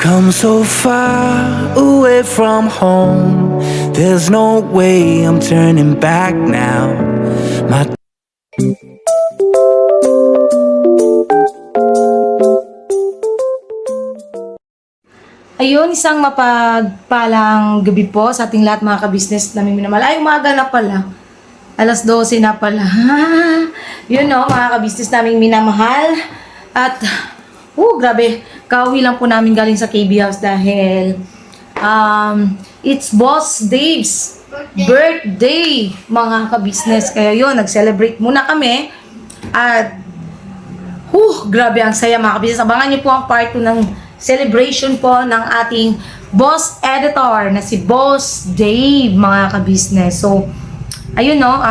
come so far away from home. There's no way I'm turning back now. My Ayun, isang mapagpalang gabi po sa ating lahat mga ka-business namin minamahal. Ay, umaga na pala. Alas 12 na pala. Yun no, mga ka-business namin minamahal. At, grabe. Kauwi lang po namin galing sa KB House dahil it's Boss Dave's birthday, mga ka-business. Kaya yun, nag-celebrate muna kami. At, grabe ang saya mga ka-business. Abangan niyo po ang part 2 ng celebration po ng ating boss editor na si Boss Dave, mga ka-business. So, ayun no,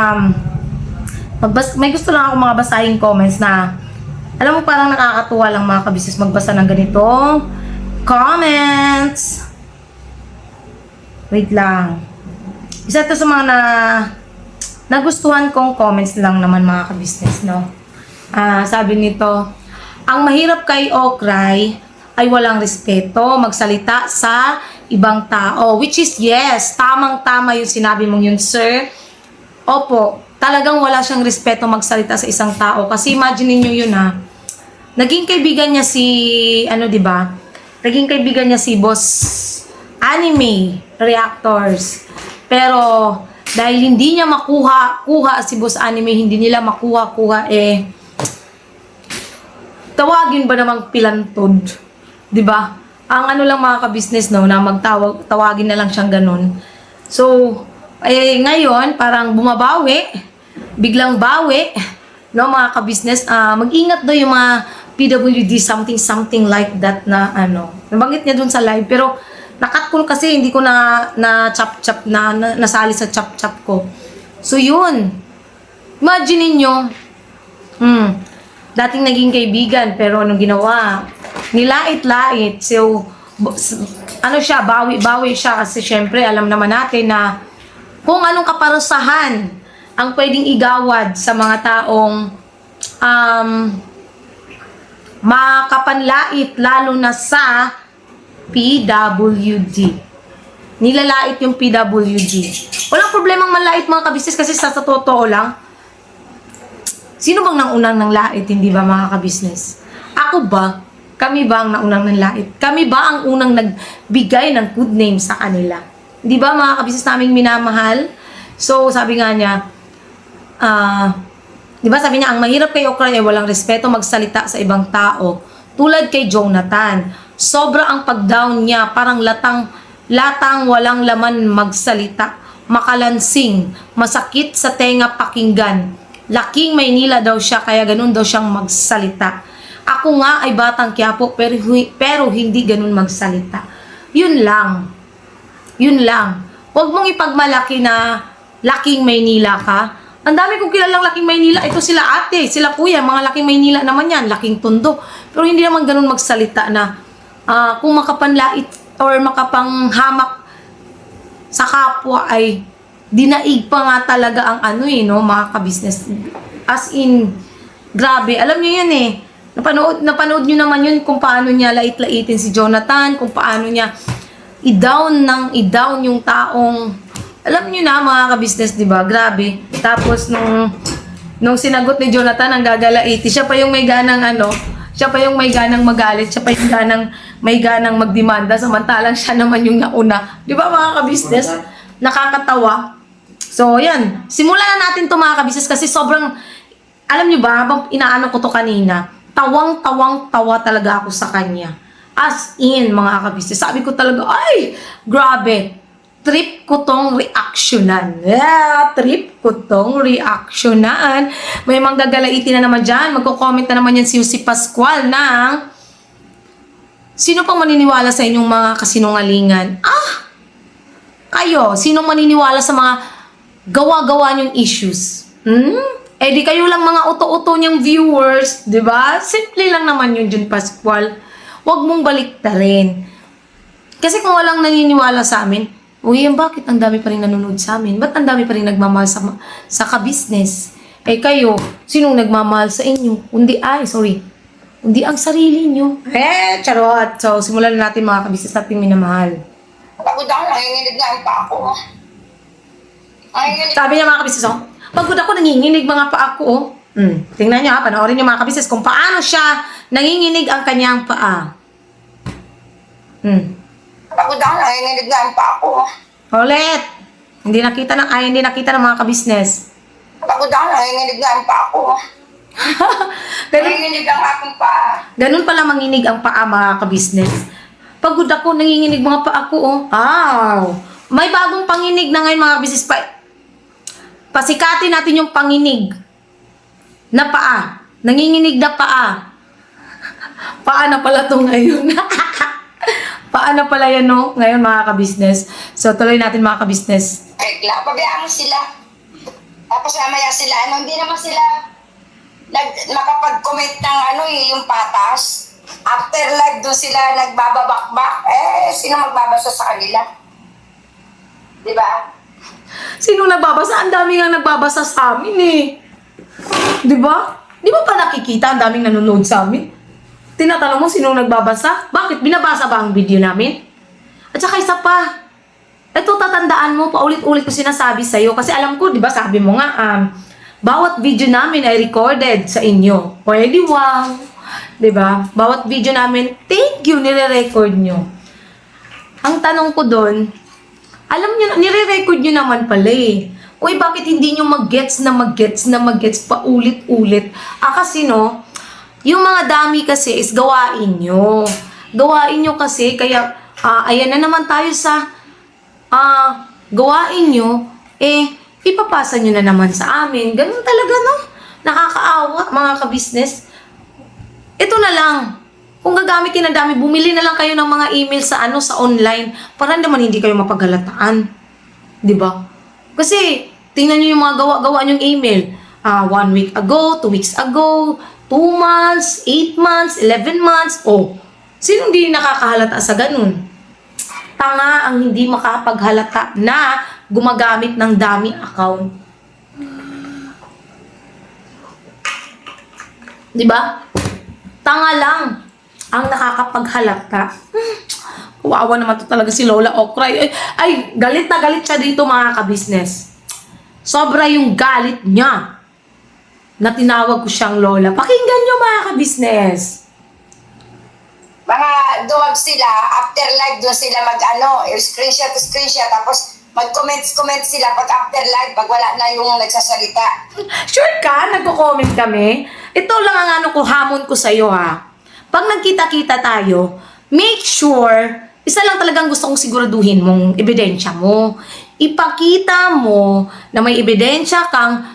may gusto lang ako mga basahin comments na, alam mo, parang nakakatuwa lang mga ka-business magbasa ng ganitong comments. Wait lang. Isa to sa mga nagustuhan kong comments lang naman mga ka-business, no? Sabi nito, ang mahirap kay Okray ay walang respeto, magsalita sa ibang tao. Which is, yes, tamang-tama yung sinabi mong yun, sir. Opo, talagang wala siyang respeto magsalita sa isang tao. Kasi imagine niyo yun naging kaibigan niya si, di ba? Naging kaibigan niya si Boss Anime Reactors. Pero, dahil hindi niya kuha si Boss Anime, hindi nila makuha, tawagin ba namang pilantod? 'Di ba? Ang lang mga ka-business na tawagin na lang siyang ganun. So, ngayon parang bumabawi, biglang bawi, no mga ka-business, mag-ingat daw yung mga PWD something like that na nabanggit niya dun sa live, pero nakat ko kasi hindi ko na chop na nasali sa chop ko. So yun. Imagine niyo, dating naging kaibigan, pero anong ginawa? Nilait-lait. So, siya, bawi siya kasi syempre alam naman natin na kung anong kaparusahan ang pwedeng igawad sa mga taong makapanlait, lalo na sa PWD. Nilalait yung PWD. Walang problemang manlait mga kabisnes kasi sa totoo lang, sino bang naunang ng lait, hindi ba mga kabisnes? Ako ba? Kami ba ang naunang ng lait? Kami ba ang unang nagbigay ng good name sa kanila? Di ba mga kabisnes naming minamahal? So, sabi nga niya, di ba sabi niya, ang mahirap kay Okray ay walang respeto magsalita sa ibang tao. Tulad kay Jonathan. Sobra ang pag-down niya, parang latang walang laman magsalita. Makalansing, masakit sa tenga pakinggan. Laking Maynila daw siya, kaya ganun daw siyang magsalita. Ako nga ay batang Quiapo, pero hindi ganun magsalita. Yun lang. Huwag mong ipagmalaki na laking Maynila ka. Ang dami kong kilalang laking Maynila. Ito sila ate, sila kuya, mga laking Maynila naman yan, laking Tondo. Pero hindi naman ganun magsalita na kung makapanlait or makapanghamak sa kapwa ay dinaig pa nga talaga ang mga ka-business. As in, grabe. Alam niyo yan Napanood niyo naman yun kung paano niya lait-laitin si Jonathan, kung paano niya i-down yung taong, alam niyo na mga ka-business, di ba? Grabe. Tapos nung sinagot ni Jonathan ang gagalaiti, siya pa yung may ganang siya pa yung may ganang magalit, siya pa yung may ganang magdemanda, samantalang siya naman yung nauna. Di ba mga ka-business? Nakakatawa. So, yan. Simulan na natin to mga ka-business kasi sobrang, alam niyo ba, habang inaano ko to kanina, tawang-tawa talaga ako sa kanya. As in, mga ka-business, sabi ko talaga, ay, grabe, trip ko tong reactionan. Trip ko tong reactionan. May manggagalaiti na naman dyan. Magko-comment na naman yan si Pascual ng, sino pang maniniwala sa inyong mga kasinungalingan? Kayo, sino maniniwala sa mga gawa-gawa niyong issues? Di kayo lang mga uto-uto niyang viewers, di ba? Simple lang naman yun, Jun Pascual. Huwag mong baliktarin. Kasi kung walang naniniwala sa amin, bakit ang dami pa rin nanonood sa amin? Ba't ang dami pa rin nagmamahal sa ka-business? Kayo, sinong nagmamahal sa inyo? Hindi ang sarili nyo. Charot. So, simulan na natin mga kabisnes natin minamahal. Pagod ako, nanginginig nga ang paa ko. Nanginginig. Sabi niya mga kabisnes, oh, pagod ako, nanginginig mga paa ko, oh. Tingnan niyo ha, panoorin niyo mga kabisnes kung paano siya nanginginig ang kanyang paa. Pagod ako, nanginginig nga ang paa ko. Ulit. Hindi nakita ng mga kabisnes. Pagod ako, nanginginig nga ang paa ko. Ganun, Nanginginig ang aking paa. ganun pala manginig ang paa mga kabisnes. Pagod ako, nanginginig mga paa ko, oh. Wow. May bagong panginig na ngayon mga kabisnes. Pasikatin natin yung panginig na paa. Nanginginig na paa. Paa na pala to ngayon. Paa na pala yan, no? Ngayon mga kabisnes. So, tuloy natin mga kabisnes. Pabayaan mo sila. Tapos mamaya sila, hindi naman sila makapag-comment ng yung patas. After live doon sila nagbababakbak. Sino magbabasa sa kanila? Diba? Sino nagbabasa? Ang dami nga nagbabasa sa amin, eh. Di ba? Di ba pa nakikita ang daming nanonood sa amin? Tinatanong mo sino nagbabasa? Bakit? Binabasa ba ang video namin? At saka isa pa. Ito, tatandaan mo, paulit-ulit ko sinasabi sa'yo. Kasi alam ko, di ba, sabi mo nga, bawat video namin ay recorded sa inyo. Pwede, wow. Di ba? Bawat video namin, thank you, nire-record nyo. Ang tanong ko doon, alam nyo, nire-record nyo naman pala eh. Uy, bakit hindi nyo mag-gets paulit-ulit? Kasi no, yung mga dami kasi is gawain nyo. Gawain nyo kasi, kaya, ayan na naman tayo sa, gawain nyo, ipapasa nyo na naman sa amin. Ganun talaga, no? Nakakaawa, mga kabisnes. Ito na lang. Kung gagamitin ang dami, bumili na lang kayo ng mga email sa sa online para naman hindi kayo mapaghalataan. 'Di ba? Kasi tingnan niyo yung mga gawa-gawa niyong email. 1 week ago, 2 weeks ago, 2 months, 8 months, 11 months. Oh, sino hindi nakakahalata sa ganun? Tanga ang hindi makapaghalata na gumagamit ng dami account. 'Di ba? Tanga lang ang nakakapaghalata. Kawawa naman to talaga si Lola Okray. Ay, galit na galit siya dito mga kabisnes. Sobra yung galit niya na tinawag ko siyang Lola. Pakinggan niyo mga kabisnes. Mga duwag sila, after live doon sila screenshot, tapos mag-comment sila pag after live, pag wala na yung nagsasalita. Sure ka? Nagko-comment kami? Ito lang ang hamon ko sa'yo ha. Pag nagkita-kita tayo, make sure, isa lang talagang gusto kong siguraduhin mong ebidensya mo. Ipakita mo na may ebidensya kang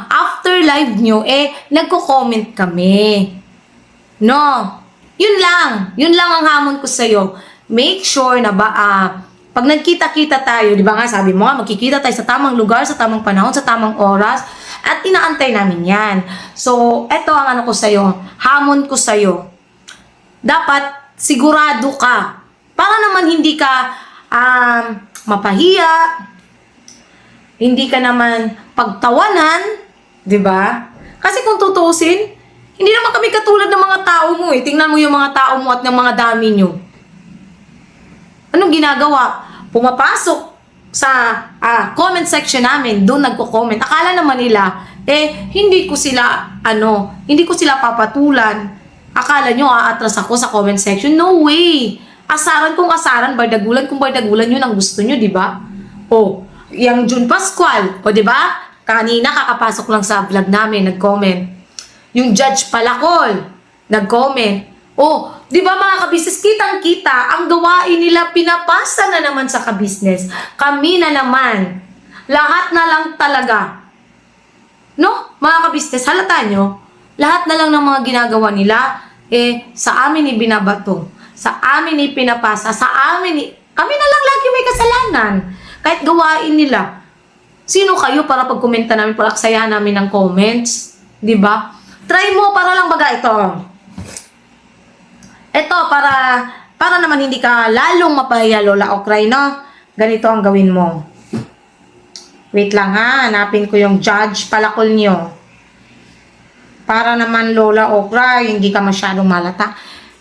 after live nyo, nagko-comment kami. No? Yun lang ang hamon ko sa'yo. Make sure na pag nagkita-kita tayo, di ba nga sabi mo magkikita tayo sa tamang lugar, sa tamang panahon, sa tamang oras, at inaantay namin yan. So, eto ang ko sa'yo, hamon ko sa'yo. Dapat sigurado ka. Para naman hindi ka mapahiya, hindi ka naman pagtawanan, di ba? Kasi kung tutusin, hindi naman kami katulad ng mga tao mo eh. Tingnan mo yung mga tao mo at ng mga dami nyo. Anong ginagawa? Pumapasok sa comment section namin, doon nagko-comment. Akala naman nila, hindi ko sila papatulan. Akala nyo aatras ako sa comment section. No way! Asaran kung asaran, bardagulan kung bardagulan yun ang gusto nyo, di ba? Yung June Pascual, di ba? Kanina kakapasok lang sa vlog namin, nag-comment. Yung Judge Palacol, nag-comment. Di ba mga kabisnes, kitang-kita, ang gawain nila, pinapasa na naman sa kabisnes. Kami na naman. Lahat na lang talaga. No? Mga kabisnes, halata nyo, lahat na lang ng mga ginagawa nila, sa amin ibinabato. Sa amin ipinapasa. Kami na lang lagi may kasalanan. Kahit gawain nila. Sino kayo para pagkomenta namin, para aksayahan namin ng comments? Di ba? Try mo para lang baga ito. Ito, para naman hindi ka lalong mapahiya, Lola Okray, no? Ganito ang gawin mo. Wait lang ha, hanapin ko yung Judge Palacol nyo. Para naman Lola Okra, hindi ka masyadong malata.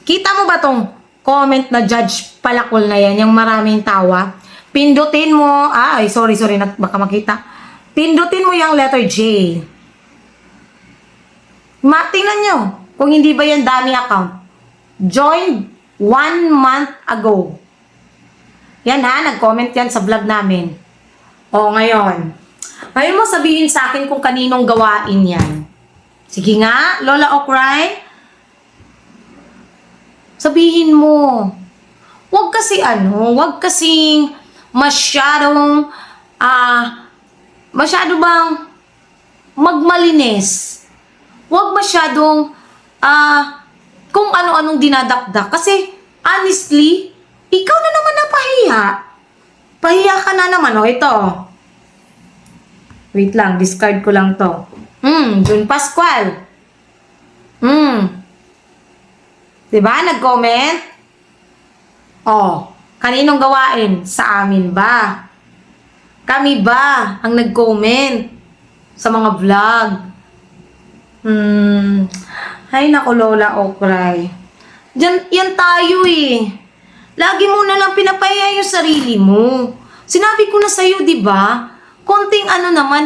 Kita mo ba tong comment na judge palakol na yan, yung maraming tawa? Pindutin mo, sorry, baka makita. Pindutin mo yung letter J. Tingnan nyo, kung hindi ba yan dami account. Joined 1 month ago. Yan ha, nag-comment yan sa vlog namin. O, ngayon. Ngayon mo sabihin sa akin kung kaninong gawain yan. Sige nga, Lola Okray. Sabihin mo. Huwag kasing masyado bang magmalinis. Huwag masyadong kung ano-anong dinadakdak. Kasi, honestly, ikaw na naman napahiya. Pahiya ka na naman. O, ito. Wait lang, discard ko lang to. June Pascual. Diba? Nag-comment? Kaninong gawain? Sa amin ba? Kami ba ang nag-comment sa mga vlog? Ay, naku, Lola Okray. Yan tayo eh. Lagi mo na lang pinapahiya yung sarili mo. Sinabi ko na sa'yo, diba? Konting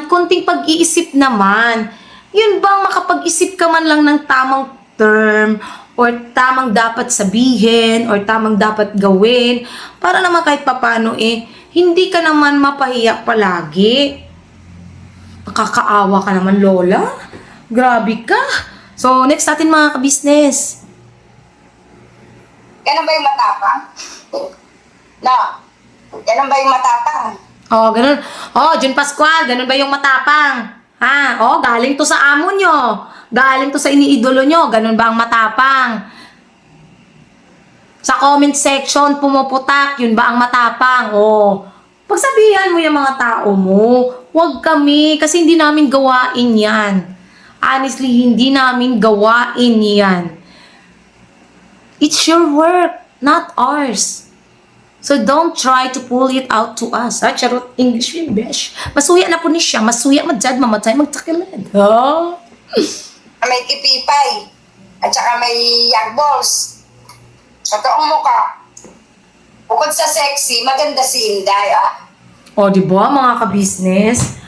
konting pag-iisip naman. Yun bang makapag-isip ka man lang ng tamang term or tamang dapat sabihin or tamang dapat gawin para naman kahit papano hindi ka naman mapahiya palagi. Nakakaawa ka naman, Lola. Grabe ka. So, next natin mga ka-business. Ganun ba yung matapang? No. Ganun ba yung matapang? Ganun. June Pascual, ganun ba yung matapang? Galing to sa amo nyo. Galing to sa iniidolo nyo. Ganun ba ang matapang? Sa comment section, pumuputak. Yun ba ang matapang? Pagsabihan mo yung mga tao mo. Huwag kami, kasi hindi namin gawain yan. Honestly, hindi namin gawain yan. It's your work, not ours. So don't try to pull it out to us. Charot, English yun, besh. Masuya na po ni siya. Masuya, madjad, mamatay, magtakilad. May tipipay. At saka may yagballs. Sa toong mukha. Bukod sa sexy, maganda si Inday, Diba, mga ka-business?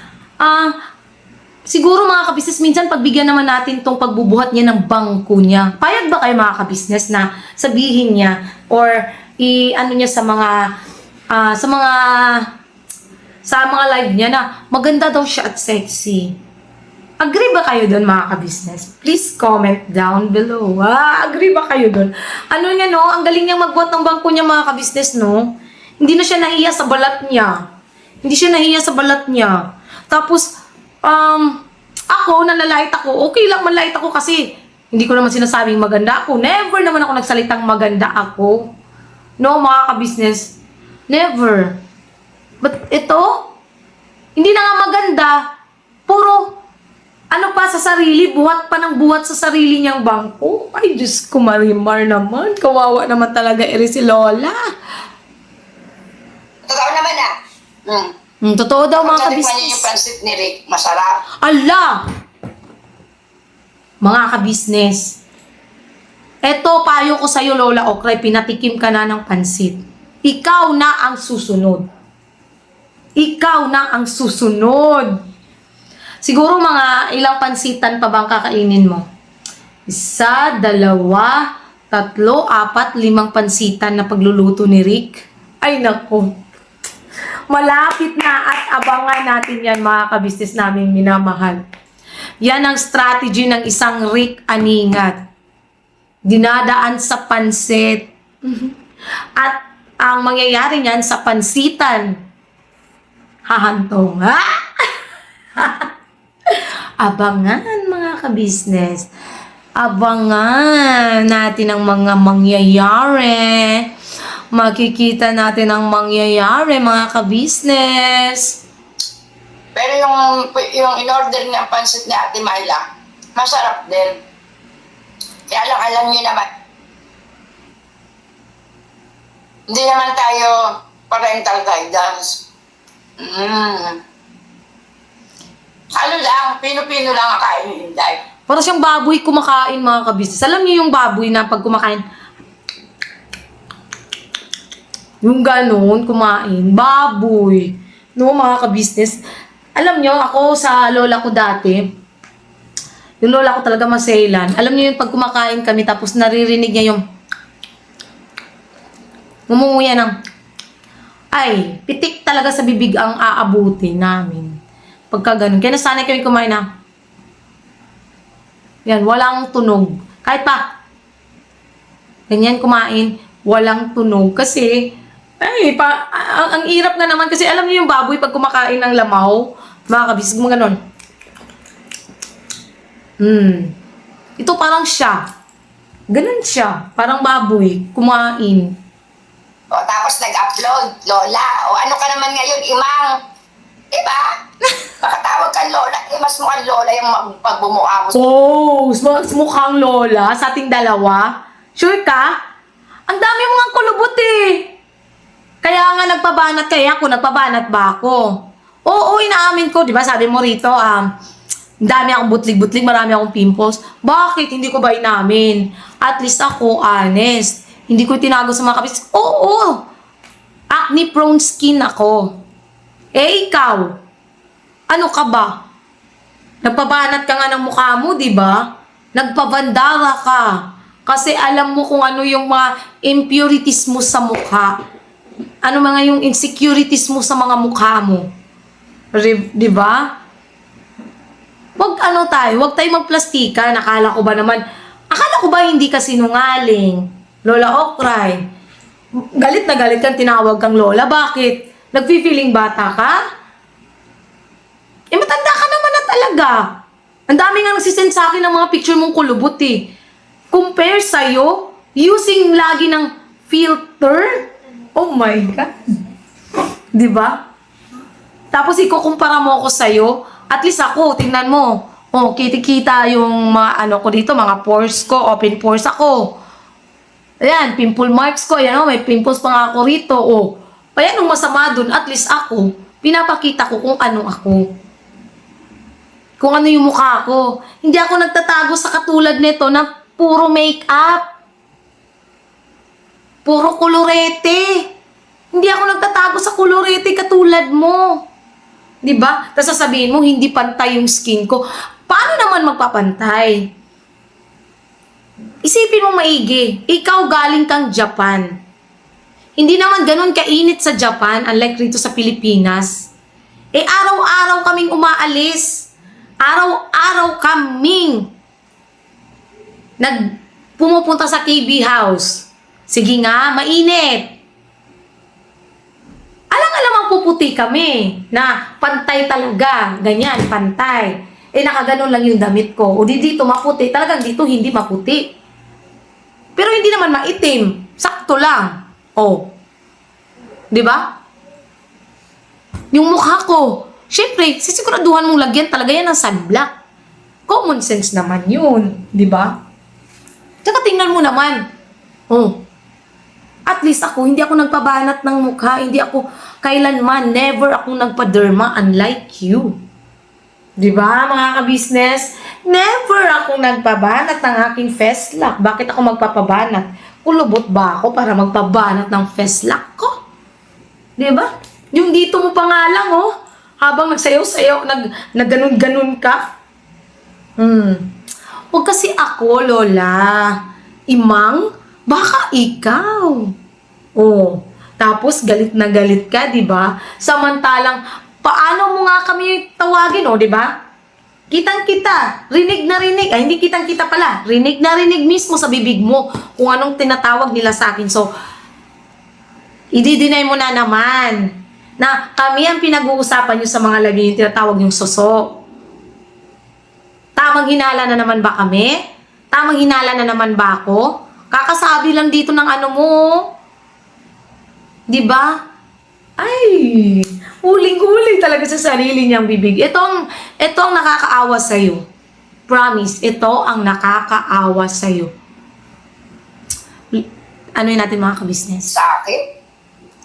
Siguro mga ka-business, minsan pagbigyan naman natin tong pagbubuhat niya ng bangko niya. Payag ba kayo mga ka-business na sabihin niya or niya sa mga live niya na maganda daw siya at sexy. Agree ba kayo doon mga ka-business? Please comment down below. Agree ba kayo doon? Ang galing niyang magbuhat ng bangko niya mga ka-business, no? Hindi na siya nahiya sa balat niya. Tapos, ako, nalalait ako. Okay lang manlait ako kasi hindi ko naman sinasabing maganda ako. Never naman ako nagsalitang maganda ako. No, mga ka-business. Never. But ito, hindi na nga maganda. Puro, sa sarili, buhat pa ng buhat sa sarili niyang bangko. Ay, Diyos ko, Marimar naman. Kawawa naman talaga si Lola. Totoo naman Totoo daw mga ka-business. ka-business. Yung pansit ni Rick, masarap. Ala! Mga ka-business. Eto, payo ko sa'yo, Lola Okray, pinatikim ka na ng pansit. Ikaw na ang susunod. Siguro mga ilang pansitan pa bang kakainin mo? 1, 2, 3, 4, 5 pansitan na pagluluto ni Rick. Ay, nako. Malapit na at abangan natin yan, mga ka-business namin minamahal. Yan ang strategy ng isang Rick Aningat. Dinadaan sa pansit. At ang mangyayari niyan sa pansitan, hahantong. Abangan mga ka-business. Abangan natin ang mga mangyayari. Makikita natin ang mangyayari mga ka-business. Pero yung in-order niya pansit ni Ate Myla, masarap din. Kaya lang, alam niyo naman, hindi naman tayo parental guidance. Ano lang, pino-pino lang ang kain ni Inday. Para siyang baboy kumakain, mga kabisnes. Alam niyo yung baboy na pag kumakain, yung ganon, kumain. Baboy. No, mga kabisnes. Alam niyo, ako sa lola ko dati, yung lola ko talaga maselan. Alam niyo yung pag kumakain kami, tapos naririnig niya yung ngumunguya ng ay, pitik talaga sa bibig ang aabuti namin. Pagka ganun. Kaya nasanay kami kumain na yan, walang tunog. Kahit pa ganyan kumain, walang tunog. Kasi, ay, ang hirap nga naman. Kasi alam niyo yung baboy pag kumakain ng lamaw, mga kabisig mo ganun. Ito parang siya. Ganun siya. Parang baboy. Kumain. O, tapos nag-upload, Lola. O, ano ka naman ngayon, Imang? Diba? Makatawag ka, Lola. Eh, mas mukhang Lola yung pagbumuha mo. Oh, mukhang lola sa ating dalawa. Sure ka? Ang dami mo nga kulubot eh. Kaya nga nagpabanat kaya ako. Nagpabanat ba ako? Oo, inaamin ko. Diba sabi mo rito, dami akong butlig-butlig, marami akong pimples. Bakit? Hindi ko ba inamin? At least ako, honest. Hindi ko tinago sa mga kapis. Oo! Acne prone skin ako. Eh, ikaw? Ano ka ba? Nagpabanat ka nga ng mukha mo, di ba? Nagpabandara ka. Kasi alam mo kung ano yung mga impurities mo sa mukha. Ano mga yung insecurities mo sa mga mukha mo. Di ba? Wag tayo magplastika. Akala ko ba hindi ka sinungaling? Lola Okray. Galit na galit kang tinawag kang Lola. Bakit? Nagfi-feeling bata ka? Eh, matanda ka naman na talaga. Ang dami nga nagsisend sa akin ng mga picture mong kulubot eh. Compare sa'yo, using lagi ng filter. Oh my God. Diba? Tapos ikukumpara mo ako sa'yo. At least ako, tingnan mo. Oh, kita yung mga ko dito, mga pores ko, open pores ako. Ayan, pimple marks ko. Ayan, may pimples pa nga ako rito. Oh. Ayan, nung masama dun, at least ako, pinapakita ko kung ano ako. Kung ano yung mukha ko. Hindi ako nagtatago sa katulad nito na puro makeup. Puro kolorete. Hindi ako nagtatago sa kolorete katulad mo. Diba? Tapos sasabihin mo, hindi pantay yung skin ko. Paano naman magpapantay? Isipin mo maigi, ikaw galing kang Japan. Hindi naman ganun kainit sa Japan, unlike rito sa Pilipinas. Eh, araw-araw kaming umaalis. Araw-araw kaming pumupunta sa KB house. Sige nga, mainit. Alang-alamang puputi kami na pantay talaga. Ganyan, pantay. Eh, nakaganon lang yung damit ko. O dito maputi. Talagang dito hindi maputi. Pero hindi naman maitim. Sakto lang. Oh. Di ba? Yung mukha ko. Siyempre, sisiguraduhan mong lagyan talaga yan ng sunblock. Common sense naman yun. Di ba? Tsaka tingnan mo naman. Oh. At least ako, hindi ako nagpabanat ng mukha. Hindi ako, kailanman, never ako nagpa-derma unlike you. Diba, mga ka-business? Never akong nagpabanat ng aking Festlock. Bakit ako magpapabanat? Kulubot ba ako para magpabanat ng Festlock ko? Diba? Yung dito mo pa nga lang, oh. Habang nagsayaw-sayaw, nagganon-ganon ka. Huwag kasi ako, Lola. Imang, baka ikaw. Oh. Tapos, galit na galit ka, diba? Samantalang, paano mo nga kami tawagin, oh, di ba? Kitang-kita, rinig na rinig. Ay, hindi kitang-kita pala. Rinig na rinig mismo sa bibig mo kung anong tinatawag nila sa akin. So, i-deny mo na naman na kami ang pinag-uusapan nyo sa mga labi yung tinatawag yung soso. Tamang hinala na naman ba kami? Tamang hinala na naman ba ako? Kakasabi lang dito ng ano mo. Di ba? Ay, huling-huli talaga sa sarili niyang bibig. Ito ang nakakaawa sa'yo. Promise, ito ang nakakaawa sa'yo. Ano yun natin mga kabisnes? Sa akin?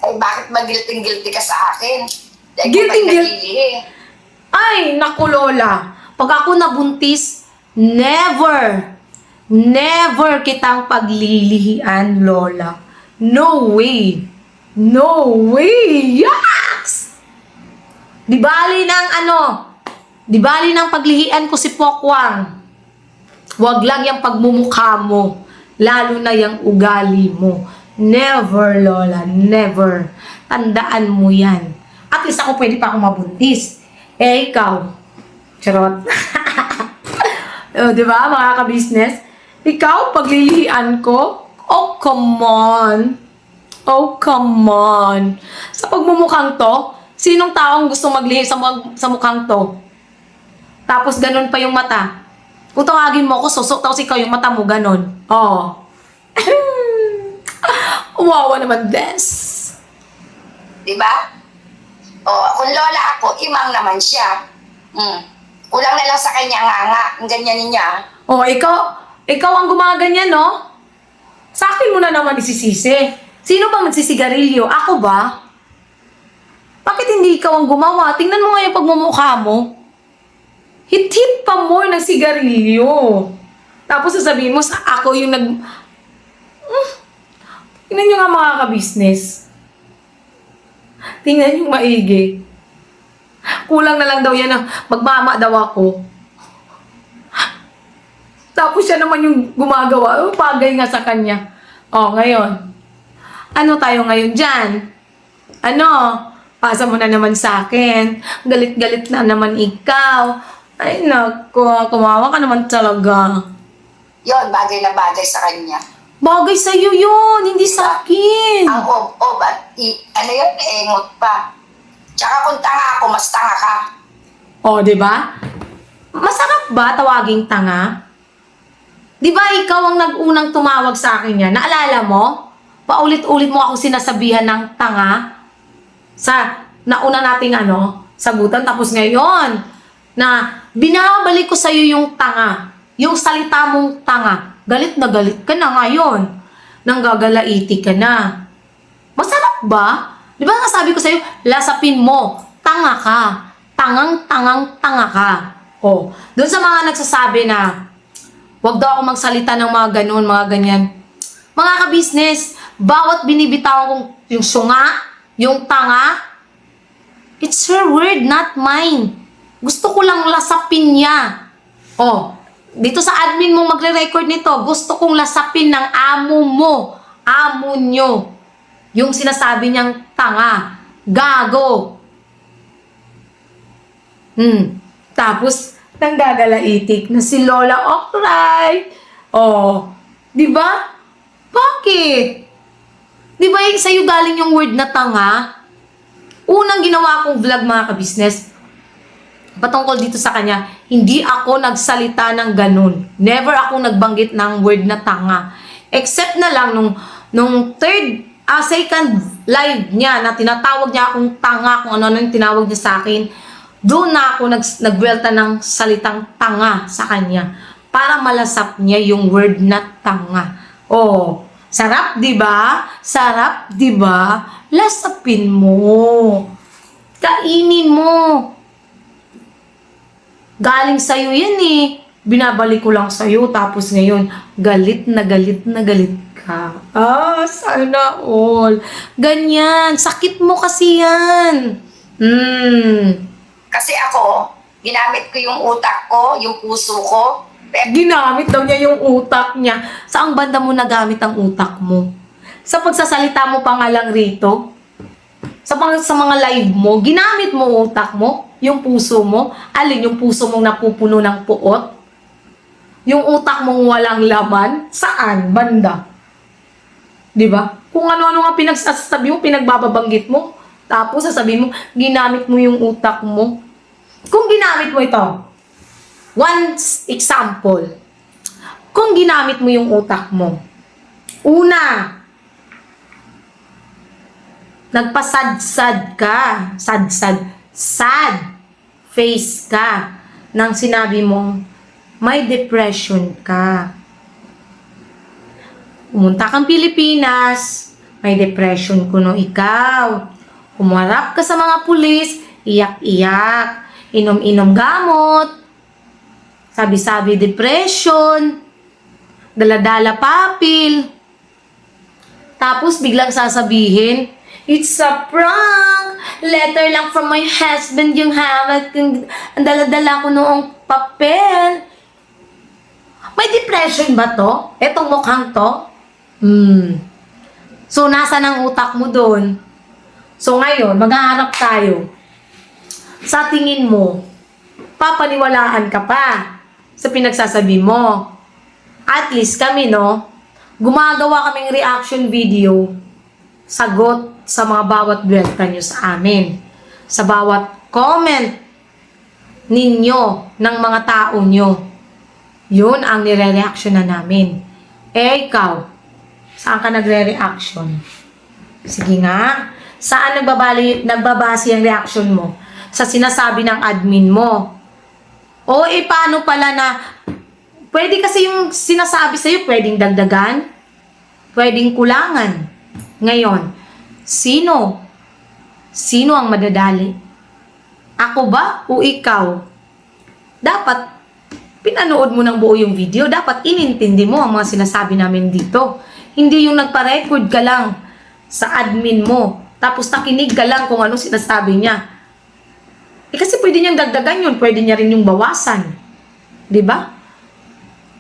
Ay, bakit mag-guilty ka sa akin? Guilty. Ay, naku Lola. Pag ako nabuntis, Never, never kitang paglilihian, Lola. No way. No way. Yes! Di bali ng paglihian ko si Pokwang. Wag lang yung pagmumukha mo. Lalo na yung ugali mo. Never, Lola. Never. Tandaan mo yan. At least ako pwede pa akong mabuntis. Eh, ikaw. Charot. Di ba, mga ka-business? Ikaw, paglilihian ko? Oh, come on. Oh, come on. Sa pagmumukhang to, sinong taong gusto maglihi sa mukhang to? Tapos ganun pa yung mata. Kung tawagin mo ako, susok, tapos ikaw yung mata mo, ganun. Oh. Wawa naman, des. Diba? O, kung lola ako, imang naman siya. Kulang na lang sa kanya nga. Ang ganyan niya. Oh, ikaw ang gumaganyan, no? Sa akin mo na naman isisisi. Sino bang nagsisigarilyo? Ako ba? Bakit hindi ikaw ang gumawa? Tingnan mo nga yung pagmumukha mo. Hit-hit pa more ng sigarilyo. Tapos sasabihin mo, ako yung tingnan nyo nga mga ka-business. Tingnan yung maigi. Kulang na lang daw yan na magmama daw ako. Tapos siya naman yung gumagawa. Pagay nga sa kanya. Oh, ngayon. Ano tayo ngayon dyan? Ano? Pasa mo na naman sa akin. Galit-galit na naman ikaw. Ay, naku. Kumawa ka naman talaga. Yon, bagay na bagay sa kanya. Bagay sa'yo yun, hindi sa akin. Ang at ano yun, engot pa. Tsaka kung tanga ako, mas tanga ka. O, di ba? Masarap ba tawaging tanga? Di ba ikaw ang nag-unang tumawag sa akin yan? Naalala mo? Paulit-ulit mo ako sinasabihan ng tanga sa nauna nating sagutan. Tapos ngayon, na binabalik ko sa'yo yung tanga. Yung salita mong tanga. Galit na galit ka na ngayon. Nang gagalaiti ka na. Masarap ba? Di ba nasabi ko sa'yo, lasapin mo. Tanga ka. Tanga ka. O, doon sa mga nagsasabi na, wag daw ako magsalita ng mga ganun, mga ganyan. Mga ka-business, bawat binibitawan kong yung sunga, yung tanga, it's her word, not mine. Gusto ko lang lasapin niya. Oh, dito sa admin mo magre-record nito, gusto kong lasapin ng amo mo, amo nyo. Yung sinasabi niyang tanga, gago. Tapos, nanggagalaitik na si Lola Okray. Oh, di ba? Bakit? Di ba sa'yo galing yung word na tanga? Unang ginawa kong vlog, mga ka-business, patungkol dito sa kanya, hindi ako nagsalita ng ganun. Never ako nagbanggit ng word na tanga. Except na lang nung second live niya na tinatawag niya akong tanga, kung ano yung tinawag niya sa akin, doon na ako nagwelta ng salitang tanga sa kanya para malasap niya yung word na tanga. Oh, sarap, di ba? Sarap, di ba? Lasapin mo. Kainin mo. Galing sa'yo yan eh. Binabalik ko lang sa'yo, tapos ngayon, galit na galit na galit ka. Sana all. Ganyan. Sakit mo kasi yan. Kasi ako, ginamit ko yung utak ko, yung puso ko. Ginamit daw niya yung utak niya. Saang banda mo nagamit ang utak mo? Sa pagsasalita mo pa nga lang rito? Sa mga live mo, ginamit mo utak mo? Yung puso mo? Alin yung puso mong napupuno ng puot? Yung utak mong walang laman? Saan? Banda? Diba? Kung ano-ano nga pinagsasabi mo, pinagbababanggit mo, tapos sasabihin mo, ginamit mo yung utak mo. Kung ginamit mo ito, one example, kung ginamit mo yung utak mo, una, nagpasadsad ka, sad face ka, nang sinabi mong may depression ka. Pumunta kang Pilipinas, may depression kuno ikaw. Humarap ka sa mga pulis, iyak-iyak, inom-inom gamot. sabi-sabi depression, dala-dala papil. Tapos biglang sasabihin, it's a prank! Letter lang from my husband yung hawak. Ang dala-dala ko noong papel. May depression ba to? Etong mukhang to? So, nasa ng utak mo doon? So, ngayon, maghaharap tayo. Sa tingin mo, papaniwalaan ka pa sa pinagsasabi mo. At least kami, no? Gumagawa kaming reaction video, sagot sa mga bawat buwelta nyo sa amin. Sa bawat comment ninyo ng mga tao nyo. Yun ang nire-reaction na namin. Eh, ikaw, saan ka nagre-reaction? Sige nga, saan nagbabase ang reaction mo? Sa sinasabi ng admin mo? O paano pala na, pwede kasi yung sinasabi sa'yo, pwedeng dagdagan, pwedeng kulangan. Ngayon, sino? Sino ang madadali? Ako ba o ikaw? Dapat, pinanood mo ng buo yung video, dapat inintindi mo ang mga sinasabi namin dito. Hindi yung nagpa-record ka lang sa admin mo, tapos nakinig ka lang kung anong sinasabi niya. Kasi pwede niyang dagdagan yun, pwede niya rin yung bawasan. Diba?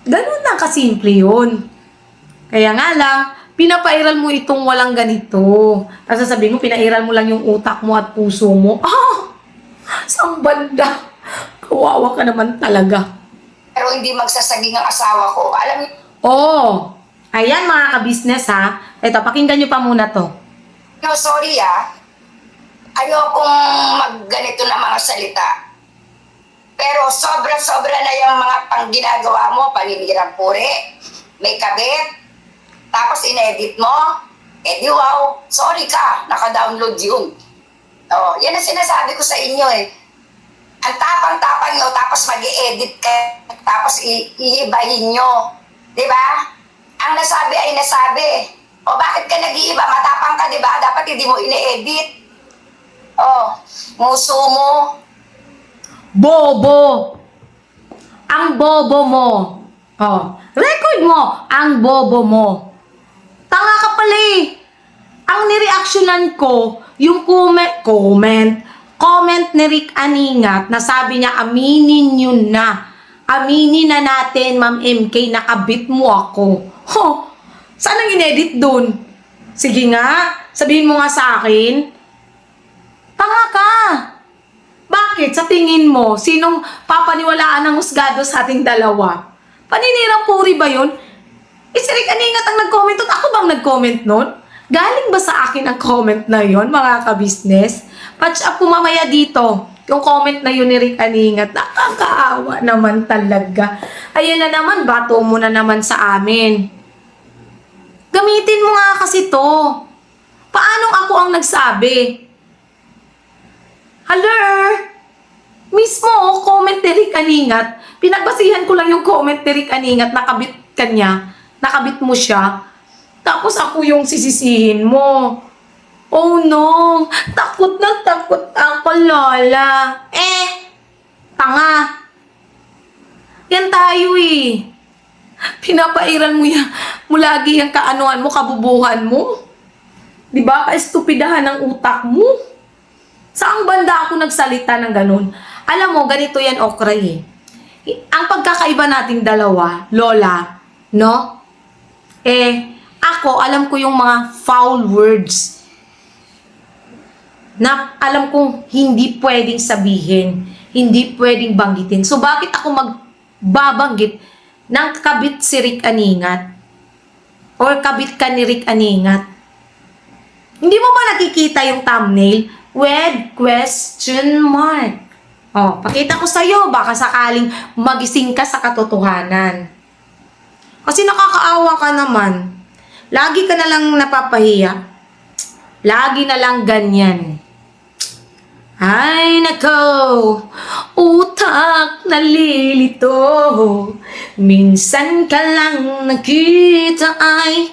Ganun lang kasimple yun. Kaya nga lang, pinapairal mo itong walang ganito. Tapos sasabihin mo, pinairal mo lang yung utak mo at puso mo. Sang banda. Kawawa ka naman talaga. Pero hindi magsasaging ang asawa ko. Alam niyo, Ayan mga ka-business ha. Ito, pakinggan nyo pa muna to. no, sorry ayokong magganito na mga salita. Pero sobra-sobra na yung mga pangginagawa mo, paninirang puri, may kabit, tapos in-edit mo, di wow, sorry ka, naka-download yun. Yan ang sinasabi ko sa inyo Ang tapang-tapang nyo, tapos mag-i-edit ka, tapos iibahin nyo. Di ba? Ang nasabi ay nasabi. Bakit ka nag-iiba? Matapang ka, di ba? Dapat hindi mo ini-edit. Muso mo. Bobo! Ang bobo mo. Record mo. Ang bobo mo. Tanga ka pala Ang nireaksyonan ko, yung comment ni Rick Aningat na sabi niya, aminin nyo na. Aminin na natin, Ma'am MK, nakabit mo ako. Saan ang inedit dun? Sige nga, sabihin mo nga sa akin. Tanga ka! Bakit? Sa tingin mo, sinong papaniwalaan ng husgado sa ating dalawa? Paninirang puri ba yun? Si Rick Aningat ang nag-comment doon. Ako bang nag-comment nun? Galing ba sa akin ang comment na yun, mga ka-business? Patch up po mamaya dito. Yung comment na yun ni Rick Aningat. Nakakaawa naman talaga. Ayun na naman, bato mo na naman sa amin. Gamitin mo nga kasi to. Paano ako ang nagsabi? Hello? Mismo, comment ni Rick Aningat. Pinagbasihan ko lang yung comment ni Rick Aningat. Nakabit ka niya. Nakabit mo siya. Tapos ako yung sisisihin mo. Oh no! Takot na takot ako, Lola. Tanga. Yan tayo Pinapairal mo lagi yung kaanuhan mo, kabubuhan mo. Diba? Ka-estupidahan ng utak mo. Saang banda ako nagsalita ng ganun? Alam mo, ganito yan, okray Ang pagkakaiba nating dalawa, Lola, no? Ako, alam ko yung mga foul words na alam kong hindi pwedeng sabihin, hindi pwedeng banggitin. So, bakit ako magbabanggit ng kabit si Rick Aningat? Or kabit ka ni Rick Aningat? Hindi mo ba nakikita yung thumbnail? With question mark. Pakita ko sa'yo, baka sakaling magising ka sa katotohanan. Kasi nakakaawa ka naman. Lagi ka na lang napapahiya. Lagi na lang ganyan. Ay, nako, utak nalilito. Minsan ka lang nakita ay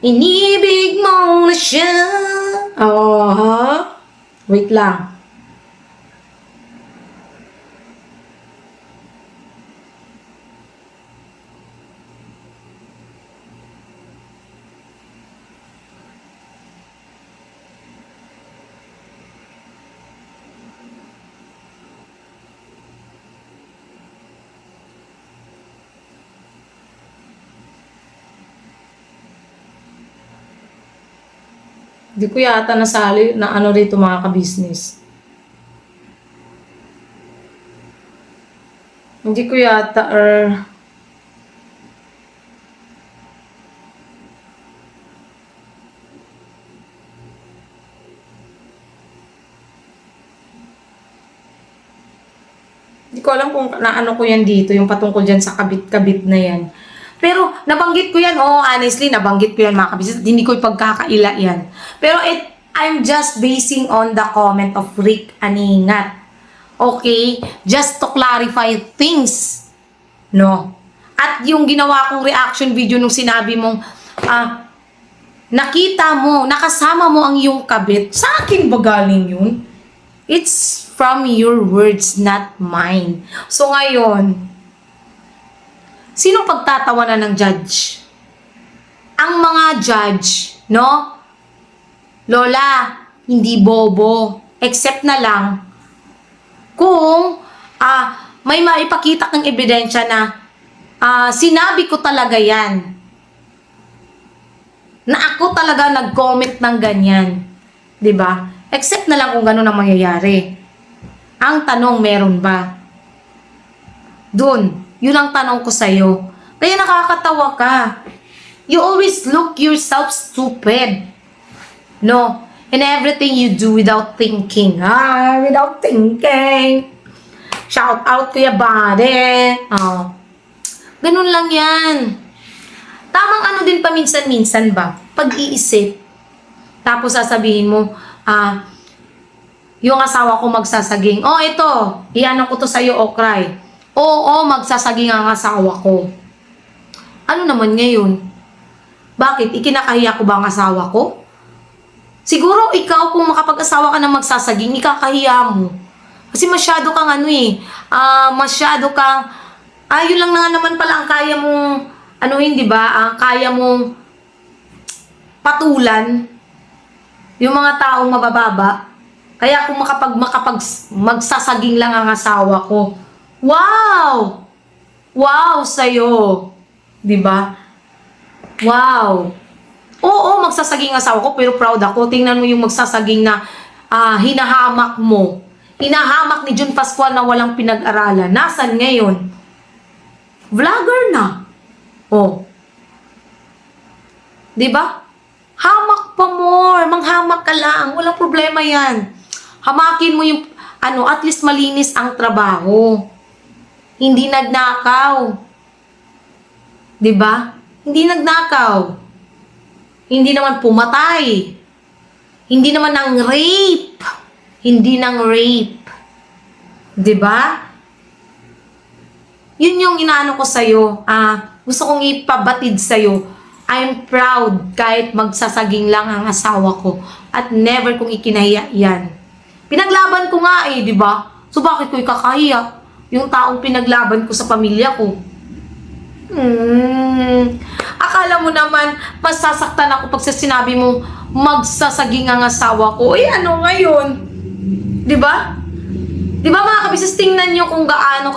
inibig mo na siya. Wait lang. Hindi ko yata nasali na ano rito mga ka-business. Hindi ko yata, Hindi ko alam kung naano ko yan dito, yung patungkol dyan sa kabit-kabit na yan. Pero nabanggit ko yan, honestly, nabanggit ko yan mga kabisnes. Hindi ko ipagkakaila yan. Pero I'm just basing on the comment of Rick Aningat. Okay? Just to clarify things. No? At yung ginawa kong reaction video nung sinabi mong, nakita mo, nakasama mo ang iyong kabit. Sa akin ba galing yun? It's from your words, not mine. So ngayon, sinong pagtatawanan ng judge? Ang mga judge, no? Lola, hindi bobo. Except na lang, kung may maipakita kang ebidensya na sinabi ko talaga yan. Na ako talaga nag-comment ng ganyan. 'Di ba? Except na lang kung gano'n ang mangyayari. Ang tanong, meron ba? Doon, yun ang tanong ko sa'yo. Kaya nakakatawa ka. You always look yourself stupid. No? In everything you do without thinking. Without thinking. Shout out Kuya Bade. Ganun lang yan. Tamang ano din paminsan-minsan ba? Pag-iisip. Tapos sasabihin mo, yung asawa ko magsasaging. Ito, iano ko to sa'yo, Okray. Oo, magsasaging ang asawa ko. Ano naman ngayon? Bakit? Ikinakahiya ko ba ang asawa ko? Siguro ikaw kung makapag-asawa ka na magsasaging, ikakahiya mo. Kasi masyado kang masyado kang, yun lang na naman pala ang kaya mong, di ba? Ang kaya mong patulan yung mga taong mabababa. Kaya kung magsasaging lang ang asawa ko, wow! Wow sa'yo. Diba? Wow! Oo, magsasaging asawa ko, pero proud ako. Tingnan mo yung magsasaging na hinahamak mo. Hinahamak ni Jun Pascual na walang pinag-aralan. Nasaan ngayon? Vlogger na. Diba? Hamak pa more. Manghamak ka lang. Walang problema yan. Hamakin mo yung, at least malinis ang trabaho. Hindi nagnakaw. Diba? Hindi nagnakaw. Hindi naman pumatay. Hindi naman ng rape. Hindi ng rape. Diba? Yun yung inaano ko sa'yo. Gusto kong ipabatid sa'yo. I'm proud kahit magsasaging lang ang asawa ko at never kong ikinahiya yan. Pinaglaban ko nga di ba? So bakit ko ikakahiya? Yung taong pinaglaban ko sa pamilya ko. Akala mo naman masasaktan ako pag sinabi mo magsasaging ang asawa ko. Ano ngayon? Di ba? Di ba mga kabisnes, tingnan nyo kung gaano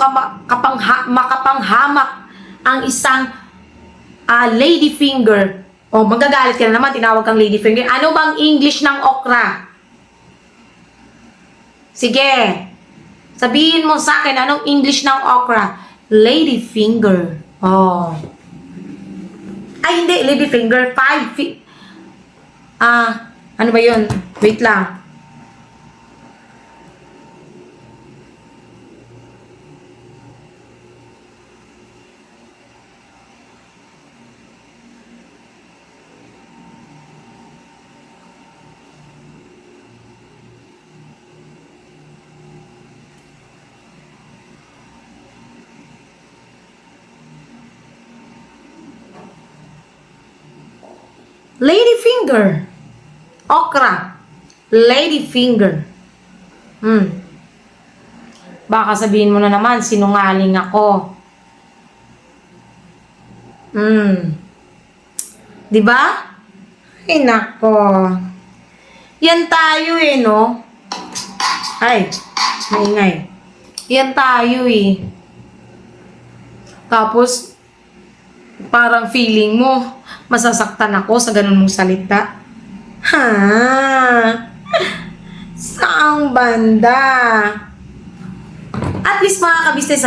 makapanghamak ang isang lady finger. Magagalit ka na naman, tinawag kang lady finger. Ano bang English ng okra? Sige. Sabihin mo sa akin, anong English ng okra? Lady finger. Ay, hindi. Lady finger. Ano ba yun? Wait lang. Lady finger. Okra. Lady finger. Baka sabihin mo na naman, sinungaling ako. Diba? Ay, nako. Yan tayo no? Ay, maingay. Yan tayo Tapos, parang feeling mo, masasaktan ako sa ganun mong salita. Ha? Saang banda? At least mga kabisnes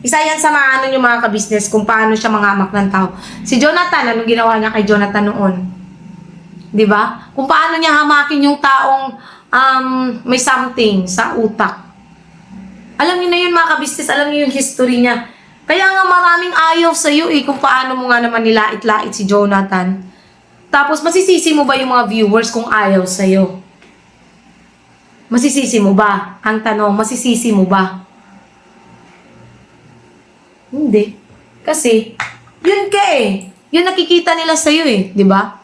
isa yan sa mga ano yung mga kabisnes kung paano siya mangamak ng tao. Si Jonathan, anong ginawa niya kay Jonathan noon? 'Di ba? Kung paano niya hamakin yung taong may something sa utak. Alam niyo na yun mga kabisnes, alam niyo yung history niya. Kaya nga maraming ayaw sa iyo kung paano mo nga naman nilait-lait si Jonathan. Tapos masisisi mo ba yung mga viewers kung ayaw sa iyo? Masisisi mo ba? Ang tanong, masisisi mo ba? Hindi. Kasi, yun ka eh. Yun nakikita nila sa'yo eh. Di ba?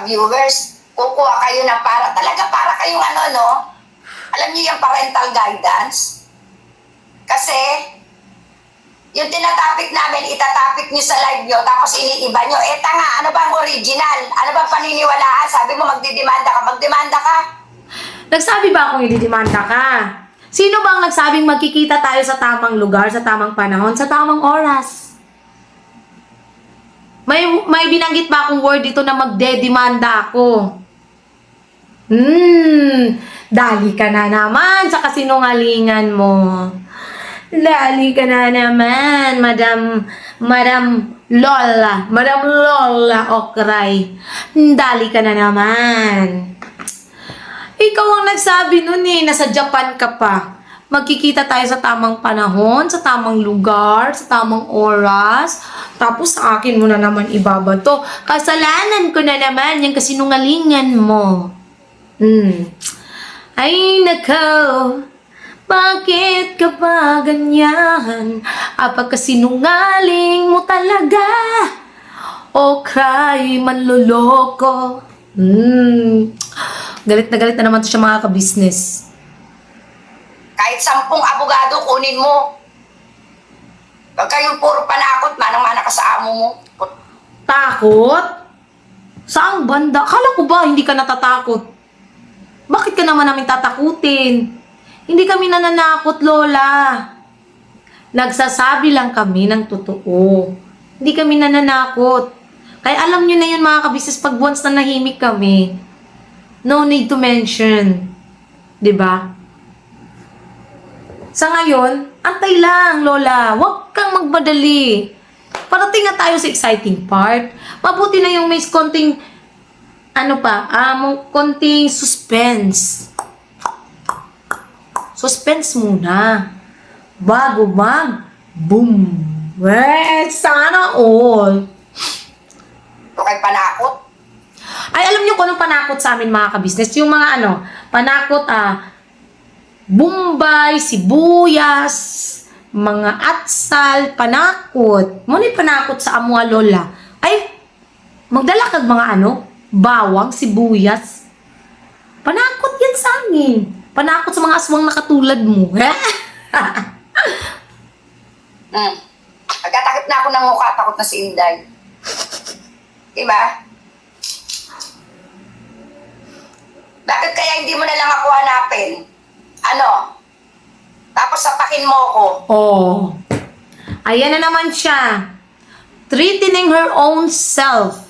Viewers, kukuha kayo ng para kayong ano, no? Alam niyo yung parental guidance? Kasi, yung tinatapik namin, itatapik niyo sa live niyo, tapos iniiba niyo. Tanga, ano bang original? Ano bang paniniwalaan? Sabi mo, magdidemanda ka. Nagsabi ba akong ididimanda ka? Sino bang nagsabing magkikita tayo sa tamang lugar, sa tamang panahon, sa tamang oras? May binanggit ba akong word dito na magdedemanda ako? Dali ka na naman sa kasinungalingan mo. Dali ka na naman, Madam Lola Okray. Dali ka na naman. Ikaw ang nagsabi nun eh, nasa Japan ka pa. Magkikita tayo sa tamang panahon, sa tamang lugar, sa tamang oras. Tapos sa akin mo na naman ibabato. Kasalanan ko na naman yung kasinungalingan mo. Ay nako, bakit ka ba ganyan? Apagkasinungaling mo talaga. O cry, manloloko. Galit na naman to siya mga kabisnes. Kahit 10 abogado kunin mo. Pag kayong puro panakot, manang-mana ka sa amo mo. Takot? Saang banda? Akala ko ba hindi ka natatakot? Bakit ka naman namin tatakutin? Hindi kami nananakot, Lola. Nagsasabi lang kami ng totoo. Hindi kami nananakot. Kaya alam nyo na yun mga kabisnes, pag once na nahimik kami, no need to mention. 'Di ba? Sa ngayon, antay lang, Lola. Huwag kang magmadali. Parating na tayo sa exciting part. Mabuti na yung may konting, konting suspense. Suspense muna. Bago boom. Sana all. Kay panakot. Ay, alam niyo kung anong panakot sa amin mga kabisnes? Yung mga panakot, Bombay, sibuyas, mga atsal, panakot. Muna yung panakot sa amwa, Lola. Ay, magdala kag mga bawang, sibuyas. Panakot yan sa amin. Panakot sa mga aswang na katulad mo. Nagkatakip na ako ng mukha, takot na si Inday. Diba? Bakit kaya hindi mo na lang ako hanapin? Tapos sapakin mo ko. Oh. Ayan na naman siya. Threatening her own self.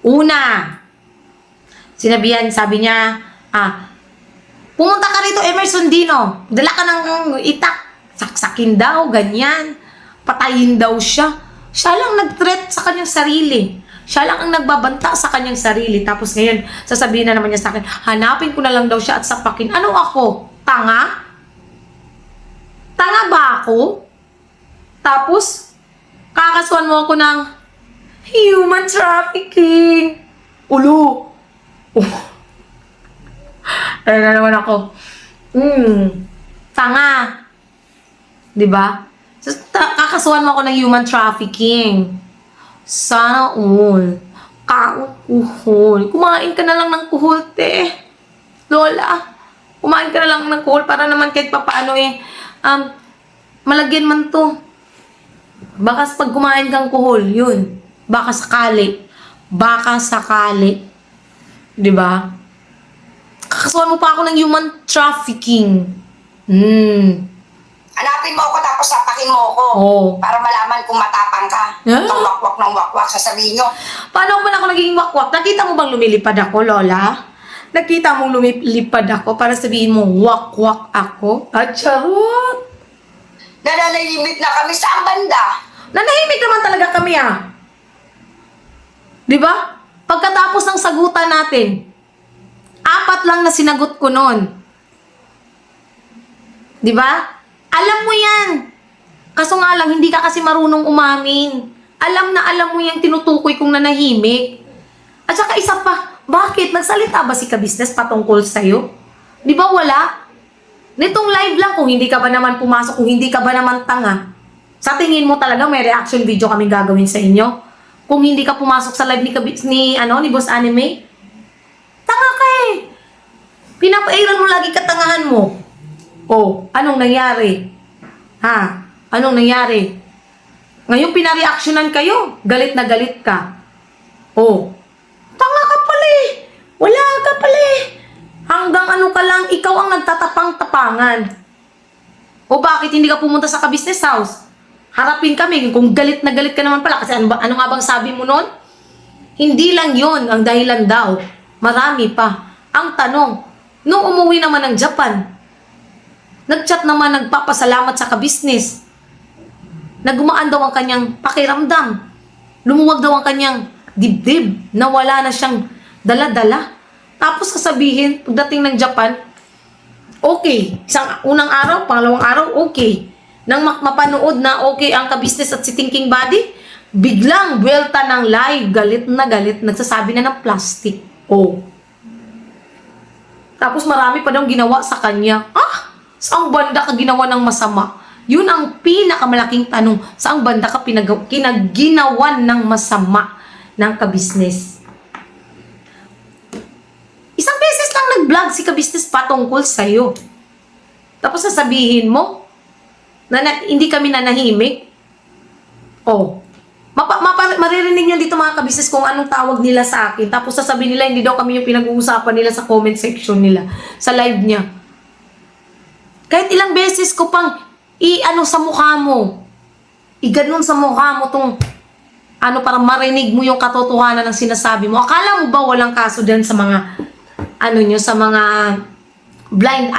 Una. Sabi niya, pumunta ka rito, Emerson Dino. Dala ka ng itak. Saksakin daw, ganyan. Patayin daw siya. Siya lang nag-threat sa kanyang sarili. Siya lang ang nagbabanta sa kanyang sarili. Tapos ngayon, sasabihin na naman niya sa akin, hanapin ko na lang daw siya at sapakin. Ano ako? Tanga? Tanga ba ako? Tapos, kakasuhan mo ako ng human trafficking. Ulo. Ayun na naman ako. Tanga. Diba? Kakasuhan mo ako ng human trafficking. Sana all. Kuhol. Kumain ka na lang ng kuhol, te. Lola, kumain ka na lang ng kuhol para naman kahit papaano malagyan man to. Baka pag kumain kang kuhol, yun. Baka sakali. Diba? Kakasuhan mo pa ako ng human trafficking. Hanapin mo ako tapos sapakin mo ako. Oo. Para malaman kung matapang ka. Huh? Kung wakwak ng wakwak, sasabihin nyo. Paano ba ako naging wakwak? Nakita mo bang lumilipad ako, Lola? Nakita mo lumilipad ako para sabihin mo wakwak ako? At charot! Nananahimik na kami sa banda. Nanahimik naman talaga kami Di ba? Pagkatapos ng sagutan natin, 4 lang na sinagot ko noon. Di ba? Alam mo yan. Kaso nga lang, hindi ka kasi marunong umamin. Alam mo yung tinutukoy kong nanahimik. At saka isa pa, bakit? Nagsalita ba si ka-business patungkol sa'yo? Di ba wala? Nitong live lang, kung hindi ka ba naman pumasok, kung hindi ka ba naman tanga, sa tingin mo talaga may reaction video kami gagawin sa inyo? Kung hindi ka pumasok sa live ni Boss Anime? Tanga ka Pinapairan mo lagi katangahan mo. Oh, anong nangyari? Anong nangyari? Ngayon pinareactionan kayo. Galit na galit ka. Oh, tanga ka pala Wala ka pala Hanggang ano ka lang, ikaw ang nagtatapang-tapangan. O bakit hindi ka pumunta sa ka-business house? Harapin kami kung galit na galit ka naman pala. Kasi ano nga bang sabi mo nun? Hindi lang yon ang dahilan daw. Marami pa. Ang tanong, nung umuwi naman ng Japan, nag-chat naman, nagpapasalamat sa ka-business. Nagumaan daw ang kanyang pakiramdam. Lumuwag daw ang kanyang dibdib na wala na siyang dala-dala. Tapos sasabihin, pagdating ng Japan, okay. Unang araw, pangalawang araw, okay. Nang mapanood na okay ang ka-business at si Thinking Body, biglang buwelta ng live, galit na galit, nagsasabi na ng plastic. Oh. Tapos marami pa daw ginawa sa kanya. Saang banda ka ginawa ng masama? Yun ang pinakamalaking tanong. Saang banda ka kinaginawan ng masama ng ka-business? Isang beses lang nag-vlog si ka-business patungkol sa'yo. Tapos sasabihin mo, na hindi kami nanahimik. Oh. Maririnig nyo dito mga ka-business kung anong tawag nila sa akin. Tapos sasabihin nila, hindi daw kami yung pinag-uusapan nila sa comment section nila. Sa live niya. Kahit ilang beses ko pang sa mukha mo. Iganon sa mukha mo tong para marinig mo yung katotohanan ng sinasabi mo. Akala mo ba walang kaso dyan sa mga sa mga blind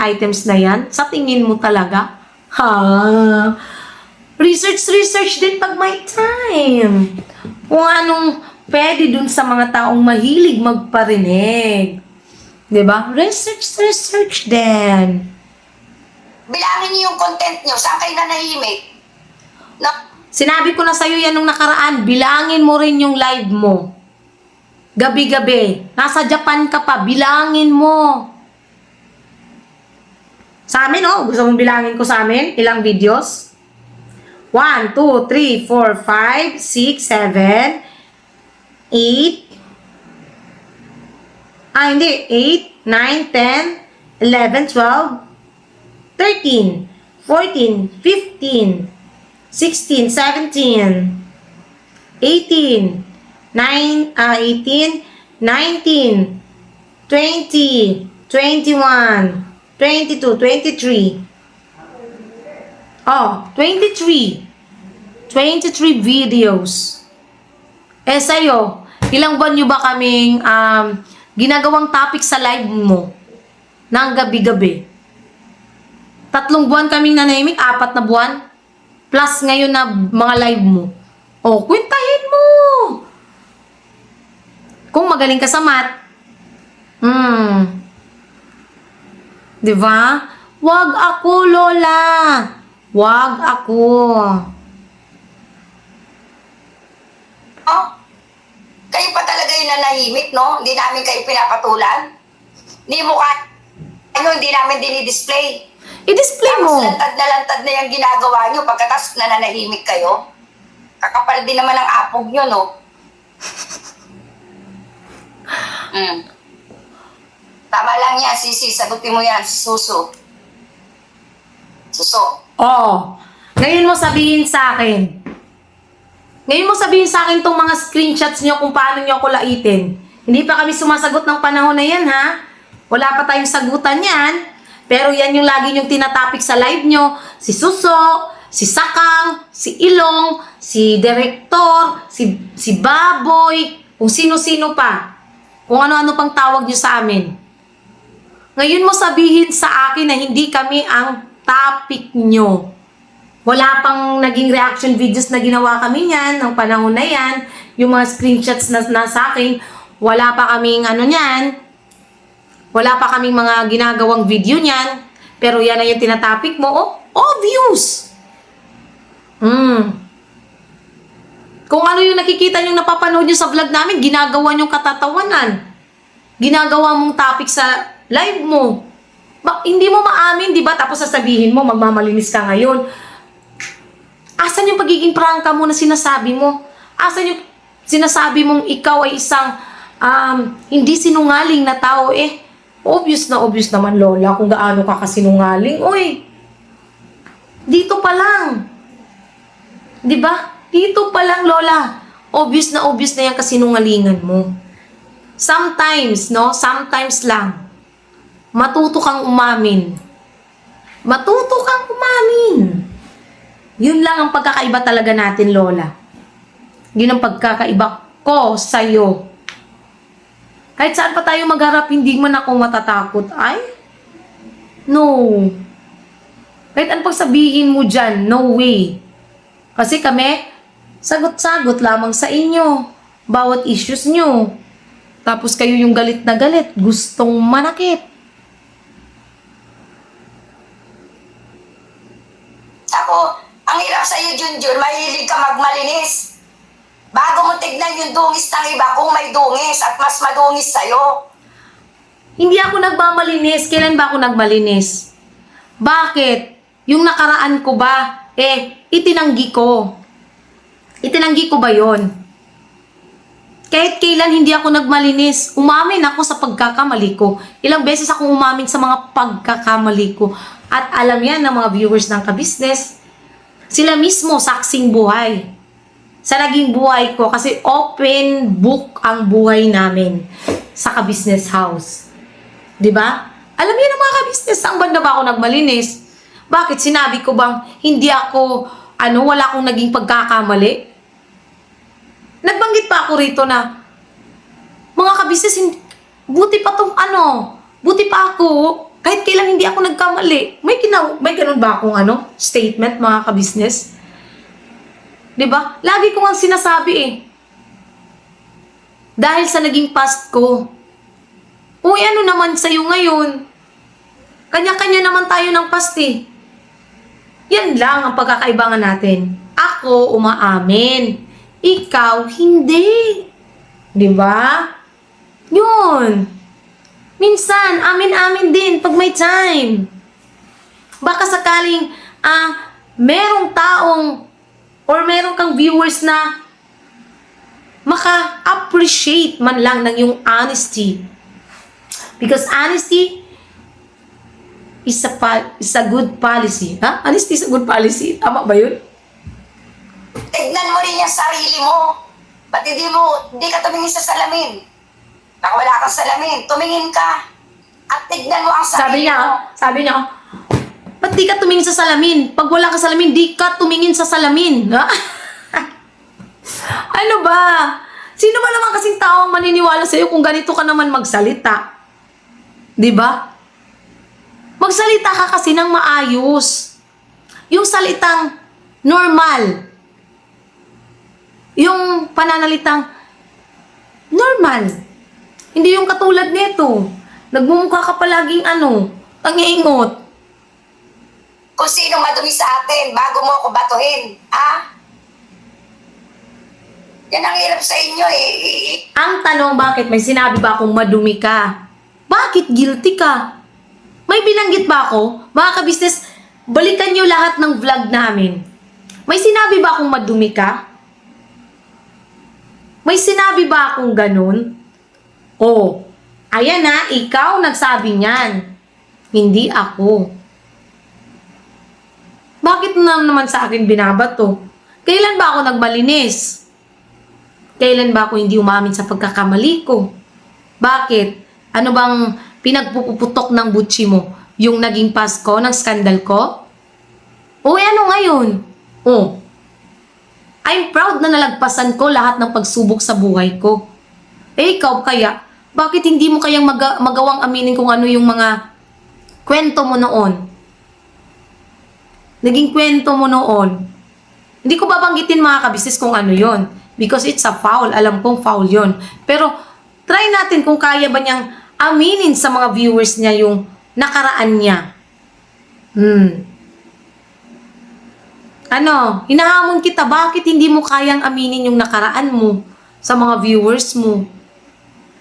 items na yan? Sa tingin mo talaga? Research din pag may time. Kung anong pwede dun sa mga taong mahilig magparinig. Diba? Research din. Bilangin niyo yung content niyo. Saan kayo nanahimik? No? Sinabi ko na sa'yo yan nung nakaraan. Bilangin mo rin yung live mo. Gabi-gabi. Nasa Japan ka pa. Bilangin mo. Sa amin, gusto mong bilangin ko sa amin? Ilang videos? 1, 2, 3, 4, 5, 6, 7, 8. Hindi. 8, 9, 10, 11, 12, 13, 14, 15, 16, 17, 18, 19, 20, 21, 22, 23. 23 videos. Sa'yo, ilang buwan nyo ba kaming ginagawang topic sa live mo ng gabi-gabi? 3 buwan kaming nanahimik, 4 na buwan. Plus ngayon na mga live mo. Kwentahin mo. Kung magaling ka sa math. Diba? Wag ako, Lola. Wag ako. Kayo pa talaga yung nanahimik, no? Hindi namin kayo pinapatulan. Hindi namin dinidisplay. I-display mo. Tapos lantad na yung ginagawa nyo pagkatapos nananahimik kayo. Kakapal din naman ang apog nyo, no? Tama lang yan, Sisi. Sagutin mo yan, Suso. Ngayon mo sabihin sa akin. Ngayon mo sabihin sa akin tong mga screenshots nyo kung paano nyo ako laitin. Hindi pa kami sumasagot ng panahon na yan, ha? Wala pa tayong sagutan yan. Pero yan yung lagi yung tinatapik sa live nyo. Si Suso, si Sakang, si Ilong, si Director, si Baboy, kung sino-sino pa. Kung ano-ano pang tawag nyo sa amin. Ngayon mo sabihin sa akin na hindi kami ang topic nyo. Wala pang naging reaction videos na ginawa kami niyan ng panahon na yan. Yung mga screenshots na nasa akin, wala pa kaming ano niyan. Wala pa kaming mga ginagawang video niyan. Pero yan na yung tinatapik mo. Oh, obvious! Kung ano yung nakikita nyo, napapanood nyo sa vlog namin, ginagawa nyong katatawanan. Ginagawa mong topic sa live mo. Hindi mo maamin, di ba? Tapos sasabihin mo, magmamalinis ka ngayon. Asan yung pagiging prangka mo na sinasabi mo? Asan yung sinasabi mong ikaw ay isang hindi sinungaling na tao eh? Obvious naman, Lola, kung gaano ka kasinungaling. Uy, dito pa lang. Di ba? Dito pa lang, Lola. Obvious na yung kasinungalingan mo. Sometimes, no? Sometimes lang. Matuto kang umamin. Yun lang ang pagkakaiba talaga natin, Lola. Yun ang pagkakaiba ko sa'yo. Kahit saan pa tayo magharap, hindi man ako matatakot. Ay? No. Kahit anong pagsabihin mo dyan, no way. Kasi kami, sagot-sagot lamang sa inyo. Bawat issues nyo. Tapos kayo yung galit na galit, gustong manakit. Ako, ang hirap sa'yo, Junjun, mahilig ka magmalinis. Bago mo tignan yung dungis ng iba kung may dungis at mas madungis sa'yo. Hindi ako nagmamalinis. Kailan ba ako nagmalinis? Bakit? Yung nakaraan ko ba? Itinanggi ko. Itinanggi ko ba yon? Kahit kailan hindi ako nagmalinis. Umamin ako sa pagkakamali ko. Ilang beses akong umamin sa mga pagkakamali ko. At alam yan ng mga viewers ng Kabisnes. Sila mismo saksing buhay. Sa naging buhay ko, kasi open book ang buhay namin sa Kabisnes House. 'Di ba? Alam niyo ng mga Kabisnes, ang banda ba ako nagmalinis? Bakit? Sinabi ko bang hindi ako, wala akong naging pagkakamali? Nagbanggit pa ako rito na, mga Kabisnes, buti pa ako, kahit kailan hindi ako nagkamali. May ganun ba akong statement, mga Kabisnes? 'Di ba? Lagi ko ang sinasabi eh. Dahil sa naging past ko. Uy, ano naman sa'yo ngayon? Kanya-kanya naman tayo ng past eh. Yan lang ang pagkakaibangan natin. Ako umaamin. Ikaw hindi. 'Di ba? Yun. Minsan, amin-amin din pag may time. Baka sakaling, merong taong or meron kang viewers na maka-appreciate man lang ng yung honesty. Because honesty is a good policy. Ha? Honesty is a good policy. Tama ba yun? Tignan mo rin yung sarili mo. Ba't hindi ka tumingin sa salamin? Baka wala kang salamin, tumingin ka. At tignan mo ang sarili mo. Sabi niya, ba't di ka tumingin sa salamin? Pag wala ka salamin, di ka tumingin sa salamin. Ha? Ano ba? Sino ba naman kasing tao ang maniniwala sa'yo kung ganito ka naman magsalita? Di ba? Magsalita ka kasi ng maayos. Yung salitang normal. Yung pananalitang normal. Hindi yung katulad nito. Nagmumukha ka palaging tangiingot. Kung sino madumi sa atin, bago mo ako batuhin. Ha? Yan ang hirap sa inyo eh. Ang tanong, bakit may sinabi ba akong madumi ka? Bakit guilty ka? May binanggit ba ako? Mga Kabisnes, balikan nyo lahat ng vlog namin. May sinabi ba akong madumi ka? May sinabi ba akong ganun? Oh, ayan na, ikaw nagsabi niyan. Hindi ako. Bakit naman sa akin binabato? Kailan ba ako nagmalinis? Kailan ba ako hindi umamin sa pagkakamali ko? Bakit? Ano bang pinagpuputok ng butsi mo? Yung naging Pasko ng skandal ko? O ano ngayon? Oh, I'm proud na nalagpasan ko lahat ng pagsubok sa buhay ko. Eh ikaw kaya, bakit hindi mo kayang magawang aminin kung ano yung mga kwento mo noon? Naging kwento mo noon. Hindi ko babanggitin mga kabisnes kung ano yon, because it's a foul. Alam kong foul yon. Pero try natin kung kaya ba niyang aminin sa mga viewers niya yung nakaraan niya. Ano, hinahamon kita, bakit hindi mo kayang aminin yung nakaraan mo sa mga viewers mo?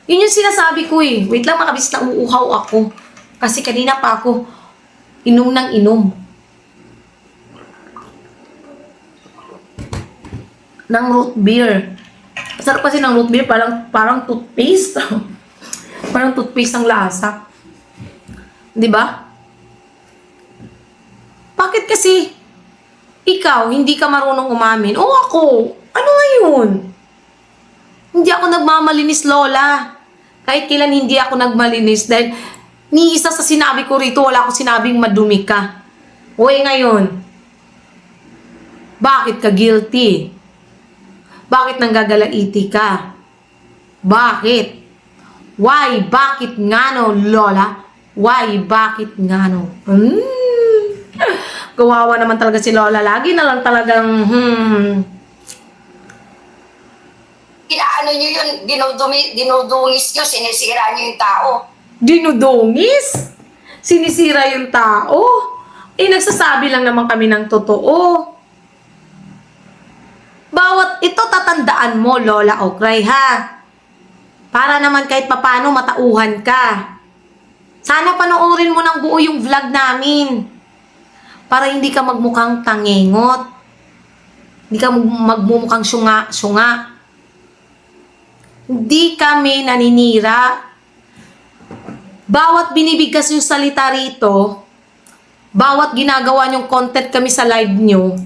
Yun yung sinasabi ko eh. Wait lang, makabis na uuhaw ako. Kasi kanina pa ako inom ng inom. Ng root beer. Sarap kasi ng root beer, parang toothpaste. Parang toothpaste ang lasa. 'Di ba? Bakit kasi ikaw, hindi ka marunong umamin? O ako, ano ngayon? Hindi ako nagmamalinis, Lola. Kahit kailan hindi ako nagmalinis dahil ni isa sa sinabi ko rito, wala akong sinabing madumi ka. Uy, ngayon, bakit ka guilty? Bakit nanggagalaiti ka? Bakit? Why? Bakit nga no, Lola? Why? Bakit nga no? Kawawa naman talaga si Lola. Lagi na lang talagang, Inaano nyo yun, dinudungis nyo, sinisira nyo yung tao. dinudungis? Sinisira yung tao? Eh, nagsasabi lang naman kami ng totoo. Bawat ito tatandaan mo, Lola Okray, ha? Para naman kahit papano matauhan ka. Sana panoorin mo ng buo yung vlog namin. Para hindi ka magmukhang tangengot. Hindi ka magmumukhang syunga. Hindi kami naninira. Bawat binibigkas yung salita rito, bawat ginagawa nyong content kami sa live nyo,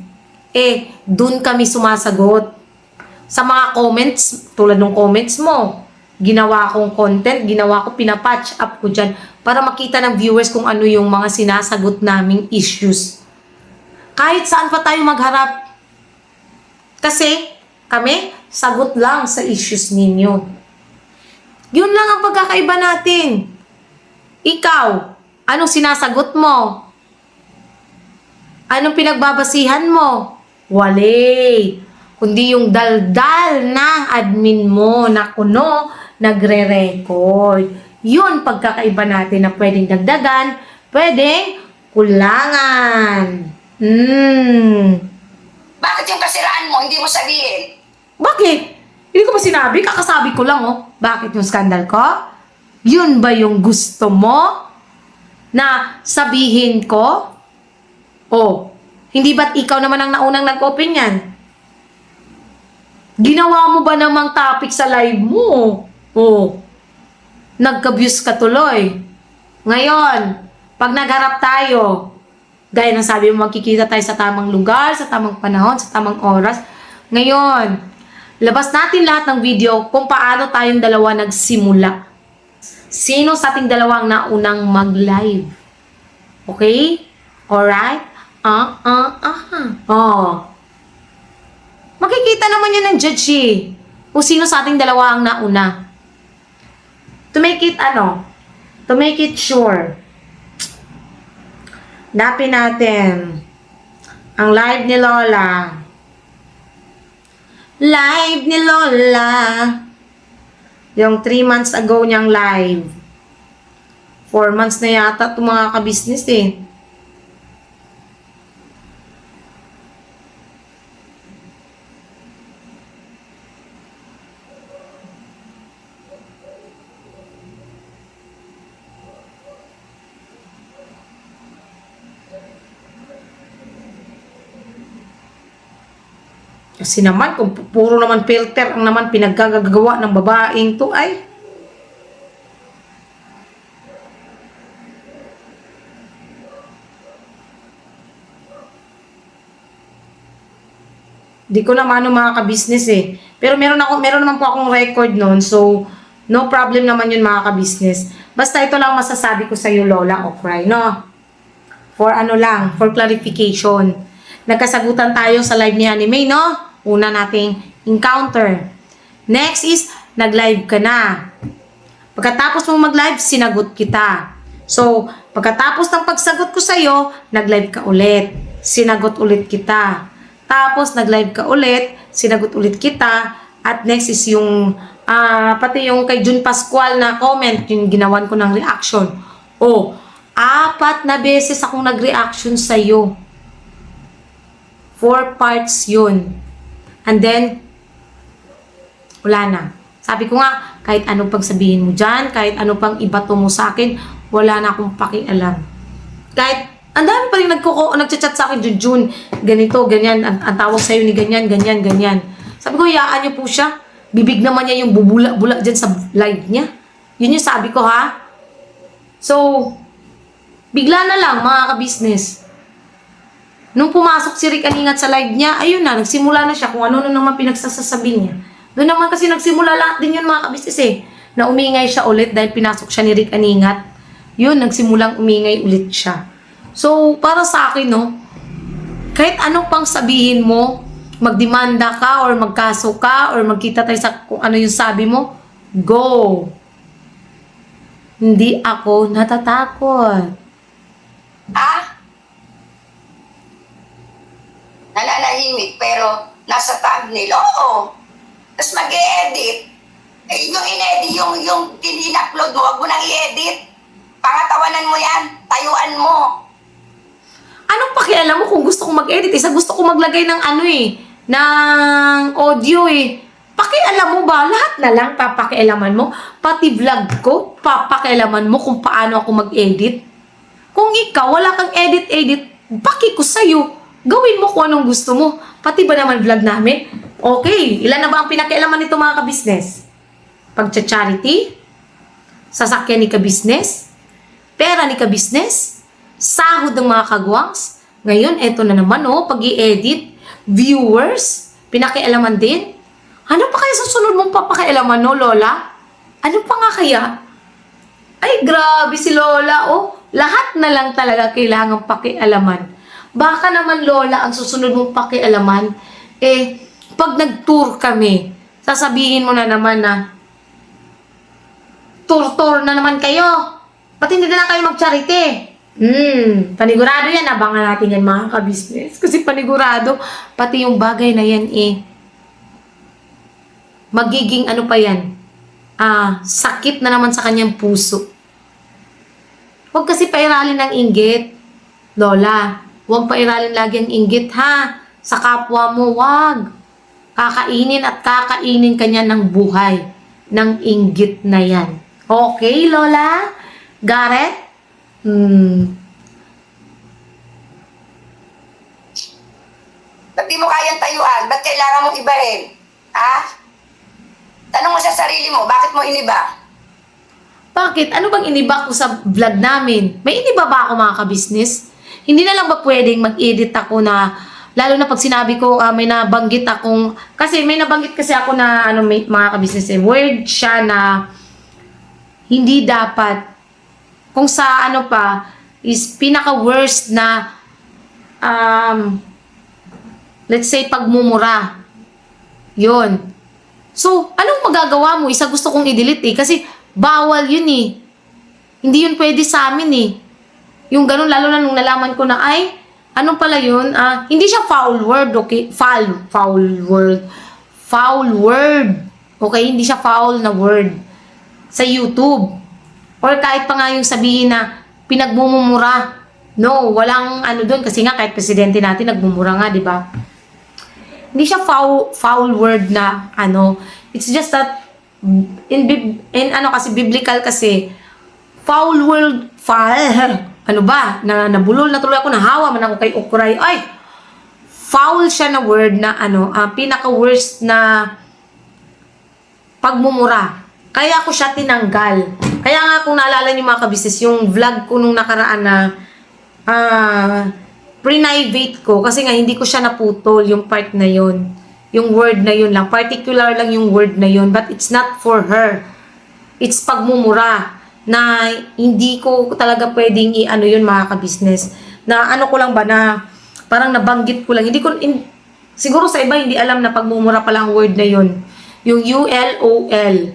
dun kami sumasagot. Sa mga comments, tulad ng comments mo, ginawa kong content, pinapatch up ko dyan para makita ng viewers kung ano yung mga sinasagot naming issues. Kahit saan pa tayo magharap. Kasi kami, sagot lang sa issues ninyo. Yun lang ang pagkakaiba natin. Ikaw, anong sinasagot mo? Anong pinagbabasihan mo? Wale. Kundi yung daldal ng admin mo na kuno nagre-record. Yun pagkakaiba natin na pwedeng dagdagan, pwedeng kulangan. Bakit yung kasiraan mo, hindi mo sabihin? Bakit? Hindi ko ba sinabi? Kakasabi ko lang, oh. Bakit yung skandal ko? Yun ba yung gusto mo na sabihin ko? Oh, hindi ba't ikaw naman ang naunang nag-open yan? Ginawa mo ba namang topic sa live mo? Oh, nagka-views ka tuloy. Ngayon, pag nagharap tayo, gaya ng sabi mo, magkikita tayo sa tamang lugar, sa tamang panahon, sa tamang oras. Ngayon, labas natin lahat ng video kung paano tayong dalawa nagsimula. Sino sa ating dalawa ang naunang mag-live? Okay? Alright? Makikita naman yun ng judge eh. Kung sino sa ating dalawa ang nauna. To make it to make it sure. Napin natin ang live ni Lola. Live ni Lola. Yung 3 months ago niyang live. 4 months na yata itong mga kabisnes eh. Kasi naman, kung puro naman filter ang naman pinaggagawa ng babaeng to, ay. Di ko naman mga ka-business eh. Pero meron naman po akong record noon, so no problem naman yun mga ka-business. Basta ito lang masasabi ko sa iyo, Lola Okray, no? For ano lang, for clarification. Nagkasagutan tayo sa live ni Anime, no? Una nating encounter. Next is, nag-live ka na. Pagkatapos mo mag-live, sinagot kita. So, pagkatapos ng pagsagot ko sa'yo, nag-live ka ulit. Sinagot ulit kita. Tapos, nag-live ka ulit, sinagot ulit kita. At next is yung, pati yung kay Jun Pascual na comment, yung ginawan ko ng reaction. Oh, 4 na beses akong nag-reaction sa'yo. 4 parts yun. And then, wala na. Sabi ko nga, kahit ano pang sabihin mo dyan, kahit ano pang ibato mo sa akin, wala na akong pakialam. Kahit, ang dami pa rin nagchat sa akin, Jun, ganito, ganyan, ang tawag sa'yo ni ganyan, ganyan, ganyan. Sabi ko, hayaan niyo po siya. Bibig naman niya yung bubula-bula dyan sa live niya. Yun yung sabi ko, ha? So, bigla na lang, mga ka-business. Nung pumasok si Rick Aningat sa live niya, ayun na, nagsimula na siya kung ano naman pinagsasasabi niya. Doon naman kasi nagsimula lahat din yun, mga kabisnes eh. Na umingay siya ulit dahil pinasok siya ni Rick Aningat. Yun, nagsimulang umingay ulit siya. So, para sa akin, no, kahit ano pang sabihin mo, magdemanda ka or magkaso ka or magkita tayo sa kung ano yung sabi mo, go! Hindi ako natatakot. Nananahimik pero nasa thumbnail, oo. Tapos mag-e-edit. Yung in-edit, yung in-upload mo, wag mo nang i-edit. Pangatawanan mo yan, tayuan mo. Anong pakialam mo kung gusto ko mag-edit? Isa gusto ko maglagay ng ano eh, ng audio eh. Pakialam mo ba? Lahat na lang papakialaman mo. Pati vlog ko, papakialaman mo kung paano ako mag-edit. Kung ikaw, wala kang edit-edit, paki ko sa'yo. Gawin mo kung anong gusto mo. Pati ba naman vlog namin? Okay, ilan na ba ang pinakialaman nito, mga ka-business? Pagcha-charity? Sasakyan ni ka-business? Pera ni ka-business? Sahod ng mga kagwangs? Ngayon, eto na naman, oh, pag-i-edit, viewers, pinakialaman din. Ano pa kaya susunod mong papakialaman, no, Lola? Ano pa nga kaya? Ay, grabe si Lola, oh. Lahat na lang talaga kailangang pakialaman. Baka naman, Lola, ang susunod mong pakialaman, pag nag-tour kami, sasabihin mo na naman na, tour na naman kayo. Ba't hindi na lang kayo mag-charity? Panigurado yan. Abangan natin yan, mga ka-business. Kasi panigurado, pati yung bagay na yan magiging ano pa yan, sakit na naman sa kanyang puso. Huwag kasi pairalin ng inggit, Lola. Huwag pairalin lagi ang inggit, ha? Sa kapwa mo, wag. Kakainin at kakainin kanya ng buhay ng inggit na yan. Okay, Lola? Got it? Ba't di mo kayang tayuan? Ba't kailangan mong ibahin? Ha? Tanong mo sa sarili mo, bakit mo iniba? Bakit? Ano bang iniba ko sa vlog namin? May iniba ba ako, mga ka-business? Hindi na lang ba pwedeng mag-edit ako na, lalo na pag sinabi ko, may nabanggit akong, kasi may nabanggit kasi ako na, mga ka-business, word siya na, hindi dapat, kung sa is pinaka-worst na, let's say, pagmumura. Yun. So, anong magagawa mo? Isa gusto kong i-delete kasi bawal yun eh. Hindi yun pwede sa amin eh. Yung ganun, lalo na nung nalaman ko na, ano pala yun? Hindi siya foul word, okay? Foul word. Foul word. Okay? Hindi siya foul na word. Sa YouTube. Or kahit pa nga yung sabihin na pinagmumura. No, walang doon. Kasi nga, kahit presidente natin, nagmumura nga, di ba? Hindi siya foul word na, It's just that, kasi biblical kasi, foul word, nabulol na tuloy ako, nahawa man ako kay Okray. Ay, foul siya na word na pinaka-worst na pagmumura. Kaya ako siya tinanggal. Kaya nga kung naalala niyo, mga ka-business, yung vlog ko nung nakaraan na private ko, kasi nga hindi ko siya naputol yung part na yun. Yung word na yun lang. Particular lang yung word na yun, but it's not for her. It's pagmumura na hindi ko talaga pwedeng i-ano yun mga ka-business. Na ano ko lang ba na parang nabanggit ko lang. Siguro sa iba hindi alam na pagmumura pala ang word na yun. Yung ULOL.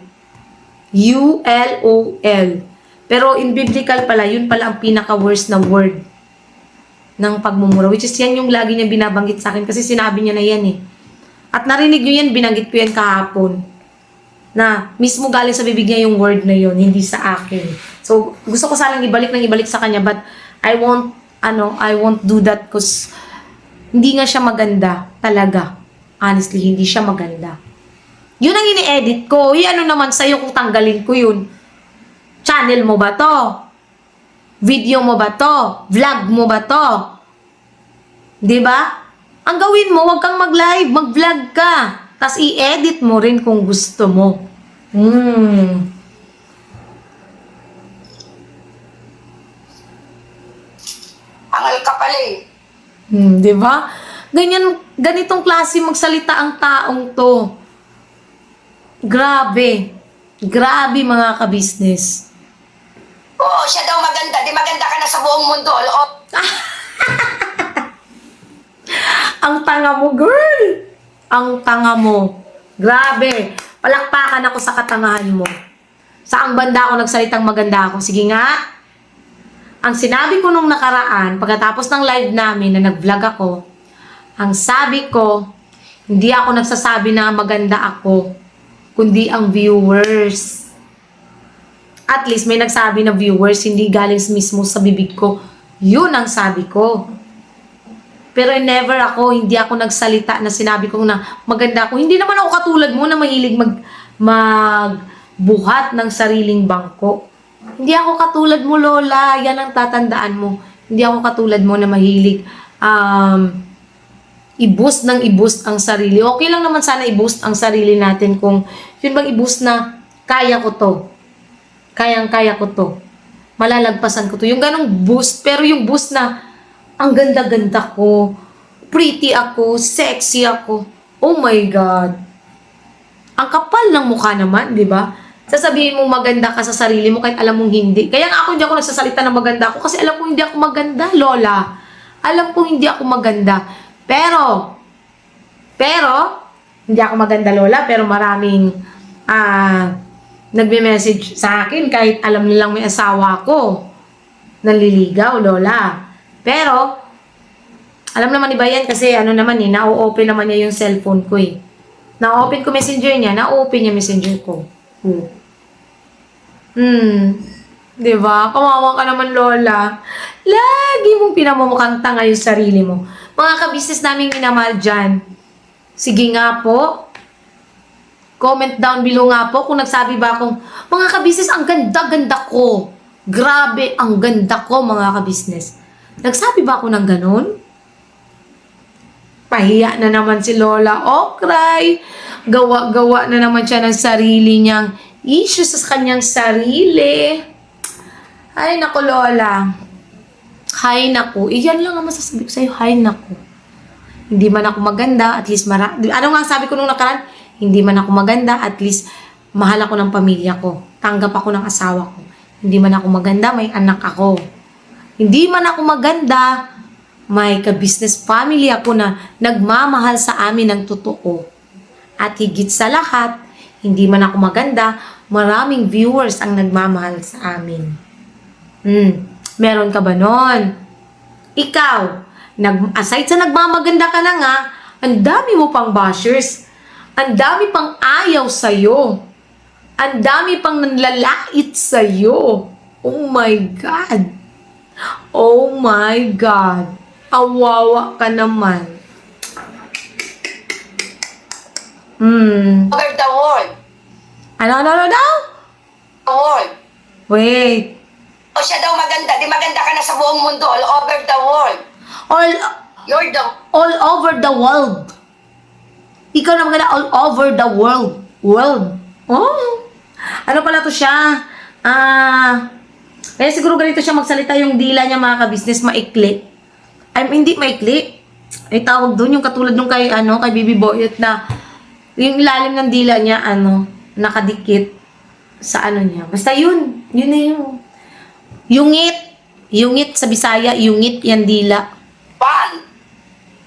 ULOL. Pero in biblical pala, yun pala ang pinaka-worst na word ng pagmumura. Which is yan yung lagi niya binabanggit sa akin kasi sinabi niya na yan eh. At narinig nyo yan, binanggit ko yan kahapon. Na mismo galing sa bibig niya yung word na yun, hindi sa akin. So, gusto ko sanang ibalik sa kanya, but I won't do that because hindi nga siya maganda talaga. Honestly, hindi siya maganda. Yun ang ini-edit ko. Ano naman sa'yo kung tanggalin ko yun? Channel mo ba to? Video mo ba to? Vlog mo ba to? Diba? Ang gawin mo, wag kang mag-live, mag-vlog ka. Tapos i-edit mo rin kung gusto mo. Angal ka pala eh. Di ba? Ganitong klase magsalita ang taong to. Grabe. Grabe mga ka-business. Oo, siya daw maganda. Di maganda ka na sa buong mundo. Ang tanga mo, girl! Ang tanga mo. Grabe. Palakpakan ako sa katangahan mo. Saang banda ako nagsalitang maganda ako? Sige nga. Ang sinabi ko nung nakaraan, pagkatapos ng live namin na nag-vlog ako, ang sabi ko, hindi ako nagsasabi na maganda ako, kundi ang viewers. At least may nagsabi na viewers, hindi galing mismo sa bibig ko. Yun ang sabi ko. Pero never hindi ako nagsalita na sinabi ko na maganda ako. Hindi naman ako katulad mo na mahilig magbuhat ng sariling bangko. Hindi ako katulad mo, Lola. Yan ang tatandaan mo. Hindi ako katulad mo na mahilig i-boost ang sarili. Okay lang naman sana i-boost ang sarili natin kung yun bang i-boost na kaya ko to. Kayang-kaya ko to. Malalagpasan ko to. Yung ganong boost. Pero yung boost na ang ganda-ganda ko, pretty ako, sexy ako. Oh my God. Ang kapal ng mukha naman, di ba? Sasabihin mong maganda ka sa sarili mo kahit alam mong hindi. Kaya nga ako hindi ako nagsasalita na maganda ako kasi alam kong hindi ako maganda, Lola. Alam kong hindi ako maganda. Pero, hindi ako maganda, Lola, pero maraming nagme-message sa akin kahit alam nilang may asawa ko. Nanliligaw, Lola. Pero, alam naman iba yan kasi na-open naman niya yung cellphone ko eh. Na-open ko messenger niya, na-open niya messenger ko. Diba? Kawawa ka naman, Lola. Lagi mong pinamumukhang tanga yung sarili mo. Mga ka-business naming minamahal dyan, sige nga po, comment down below nga po kung nagsabi ba akong, mga ka-business, ang ganda-ganda ko. Grabe, ang ganda ko, mga ka-business. Nagsabi ba ako ng ganun? Pahiya na naman si Lola. Oh, cry. Gawa-gawa na naman siya ng sarili niyang issues sa kanyang sarili. Ay, naku, Lola. Hay, naku. Iyan lang ang masasabi ko sa'yo. Hay, naku. Hindi man ako maganda, at least ano nga sabi ko nung nakaraan? Hindi man ako maganda, at least mahal ako ng pamilya ko. Tanggap ako ng asawa ko. Hindi man ako maganda, may anak ako. Hindi man ako maganda, may ka-business family ako na nagmamahal sa amin ng totoo. At higit sa lahat, hindi man ako maganda, maraming viewers ang nagmamahal sa amin. Meron ka ba nun? Ikaw, aside sa nagmamaganda ka na nga, ang dami mo pang bashers. Ang dami pang ayaw sa'yo. Ang dami pang nanlalait sa'yo. Oh my God. Oh my God. Awawa ka naman. Over the world. Ano daw? The world. Wait. O siya daw maganda. Di maganda ka na sa buong mundo. All over the world. You're the... All over the world. Ikaw na maganda all over the world. Oh. Ano pala to siya? Kaya siguro ganito siya magsalita yung dila niya, mga ka-business, maikli. Hindi maikli. Ay tawag doon yung katulad nung kay Bibi Boyet na yung ilalim ng dila niya nakadikit. sa ano niya. Basta yun. Yun na yun. Yungit. Yungit sa Bisaya. Yungit yan dila. Juan,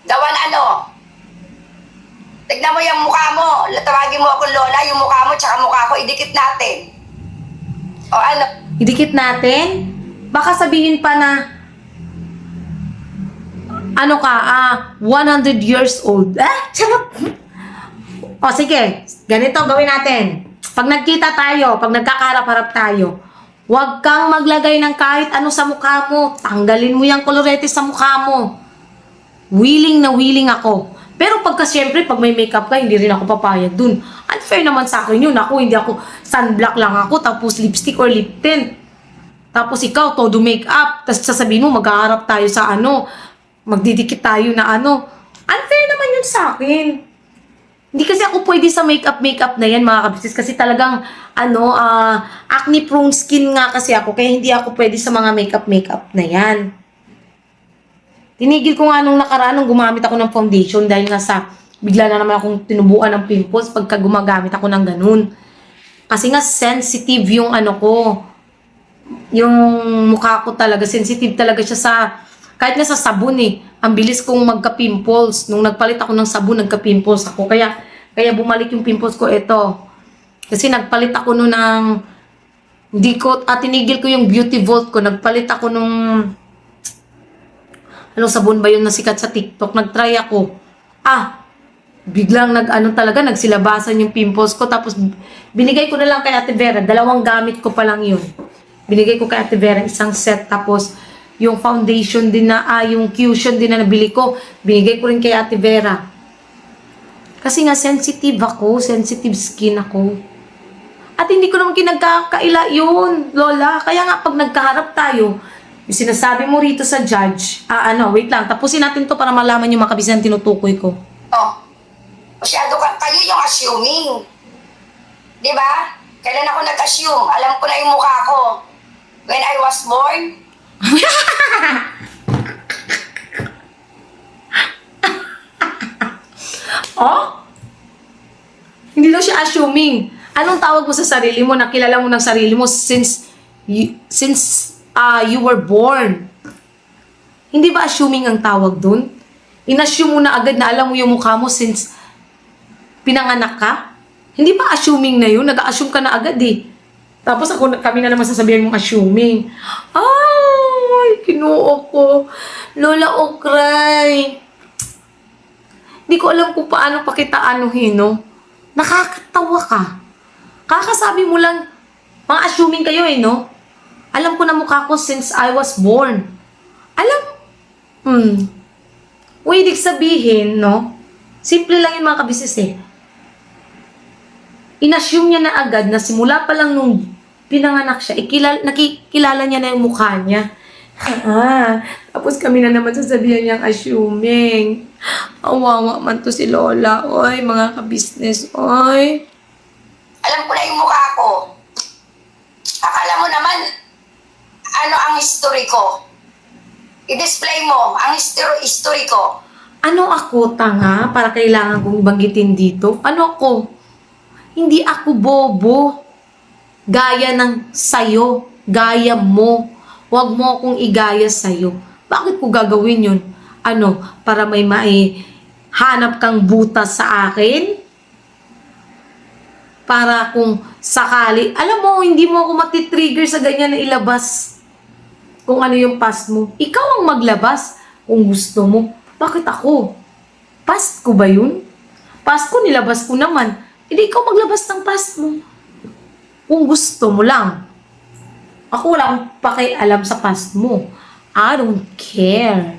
dawan ano? Tignan mo yung mukha mo. Tawagin mo ako Lola, yung mukha mo tsaka mukha ko, idikit natin. O ano? Idikit natin. Baka sabihin pa na ano ka, 100 years old. Charot. O sige, ganito gawin natin. Pag nagkita tayo, pag nagkakarap-harap tayo, huwag kang maglagay ng kahit ano sa mukha mo. Tanggalin mo yung kolorete sa mukha mo. Willing na willing ako. Pero pagka siyempre, pag may makeup ka, hindi rin ako papayag dun. Unfair naman sa akin yun. Ako, hindi ako, sunblock lang ako, tapos lipstick or lip tint. Tapos ikaw, todo makeup. Tapos sasabihin mo, maghaharap tayo sa ano, magdidikit tayo na ano. Unfair naman yun sa akin. Hindi kasi ako pwede sa makeup na yan, mga kabisnes. Kasi talagang, acne prone skin nga kasi ako. Kaya hindi ako pwede sa mga makeup na yan. Tinigil ko nga nung nakaraan nung gumamit ako ng foundation dahil nga sa bigla na naman akong tinubuan ng pimples pagka gumagamit ako ng ganun. Kasi nga sensitive yung ano ko. Yung mukha ko talaga, sensitive talaga siya sa, kahit nga sa sabon eh. Ang bilis kong magka-pimples. Nung nagpalit ako ng sabon, nagka-pimples ako. Kaya bumalik yung pimples ko ito. Kasi nagpalit ako nun ng, tinigil ko yung Beauty Vault ko. Nagpalit ako nung, anong sabon ba yun na sikat sa TikTok? Nag-try ako. Biglang nagsilabasan yung pimples ko. Tapos, binigay ko na lang kay Ate Vera. 2 gamit ko pa lang yun. Binigay ko kay Ate Vera isang set. Tapos, yung foundation din na, yung cushion din na nabili ko, binigay ko rin kay Ate Vera. Kasi nga, sensitive ako. Sensitive skin ako. At hindi ko naman kinagkakaila yun, Lola. Kaya nga, pag nagkaharap tayo, yung sinasabi mo rito sa judge, wait lang, tapusin natin to para malaman yung mga kabisnes na tinutukoy ko. Masyado kayo yung assuming. Di ba? Kailan ako nag-assume? Alam ko na yung mukha ko. When I was born. Hindi daw siya assuming. Anong tawag mo sa sarili mo? Nakilala mo ng sarili mo since you were born. Hindi ba assuming ang tawag dun? In-assume mo na agad na alam mo yung mukha mo since pinanganak ka? Hindi ba assuming na yun? Nag-assume ka na agad eh. Tapos kami na naman sasabihin mong assuming. Ay, kinuo ko. Lola Okray. Hindi ko alam kung paano pa kita anuhin, no? Nakakatawa ka. Kakasabi mo lang, mga assuming kayo eh, no? Alam ko na mukha ko since I was born. Ibig sabihin, no? Simple lang yung mga kabisnes eh. In-assume niya na agad na simula pa lang nung pinanganak siya, nakikilala niya na yung mukha niya. Tapos kami na naman sasabihan niyang assuming. Awawa man to si Lola. Oy, mga kabisnes. Oy. Alam ko na yung mukha ko. Akala mo naman, ano ang history ko? I-display mo ang history ko. Ano ako, tanga? Para kailangan kong banggitin dito? Ano ako? Hindi ako bobo. Gaya ng sayo. Gaya mo. Huwag mo akong igaya sa'yo. Bakit ko gagawin yun? Para may hanap kang butas sa akin? Para kung sakali, alam mo, hindi mo ako matitrigger sa ganyan na ilabas kung ano yung past mo. Ikaw ang maglabas kung gusto mo. Bakit ako? Past ko ba yun? Past ko, nilabas ko naman. Hindi ikaw maglabas ng past mo. Kung gusto mo lang. Ako wala akong pakialam sa past mo. I don't care.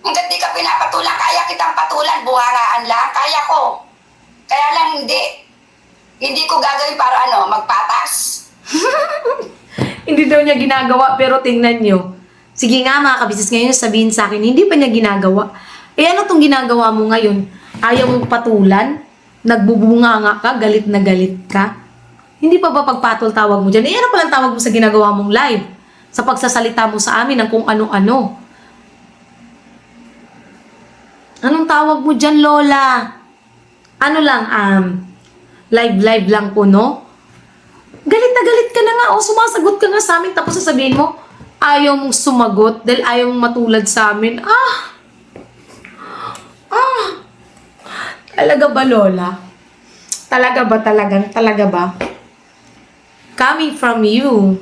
Hanggat di ka pinapatulan, kaya kitang patulan, bungangaan lang, kaya ko. Kaya lang hindi ko gagawin para magpatas. Hindi daw niya ginagawa, pero tingnan nyo. Sige nga mga kabisnes, ngayon sabihin sa akin, hindi pa niya ginagawa. Ano tong ginagawa mo ngayon? Ayaw mong patulan? Nagbubunganga ka? Galit na galit ka? Hindi pa ba pagpatol tawag mo dyan? Ano palang tawag mo sa ginagawa mong live? Sa pagsasalita mo sa amin ng kung ano-ano. Anong tawag mo dyan, Lola? Ano lang, live lang po, no? Galit na galit ka na nga, o sumasagot ka nga sa amin, tapos sasabihin mo, ayaw mong sumagot dahil ayaw mong matulad sa amin. Talaga ba, Lola? Talaga ba? Coming from you.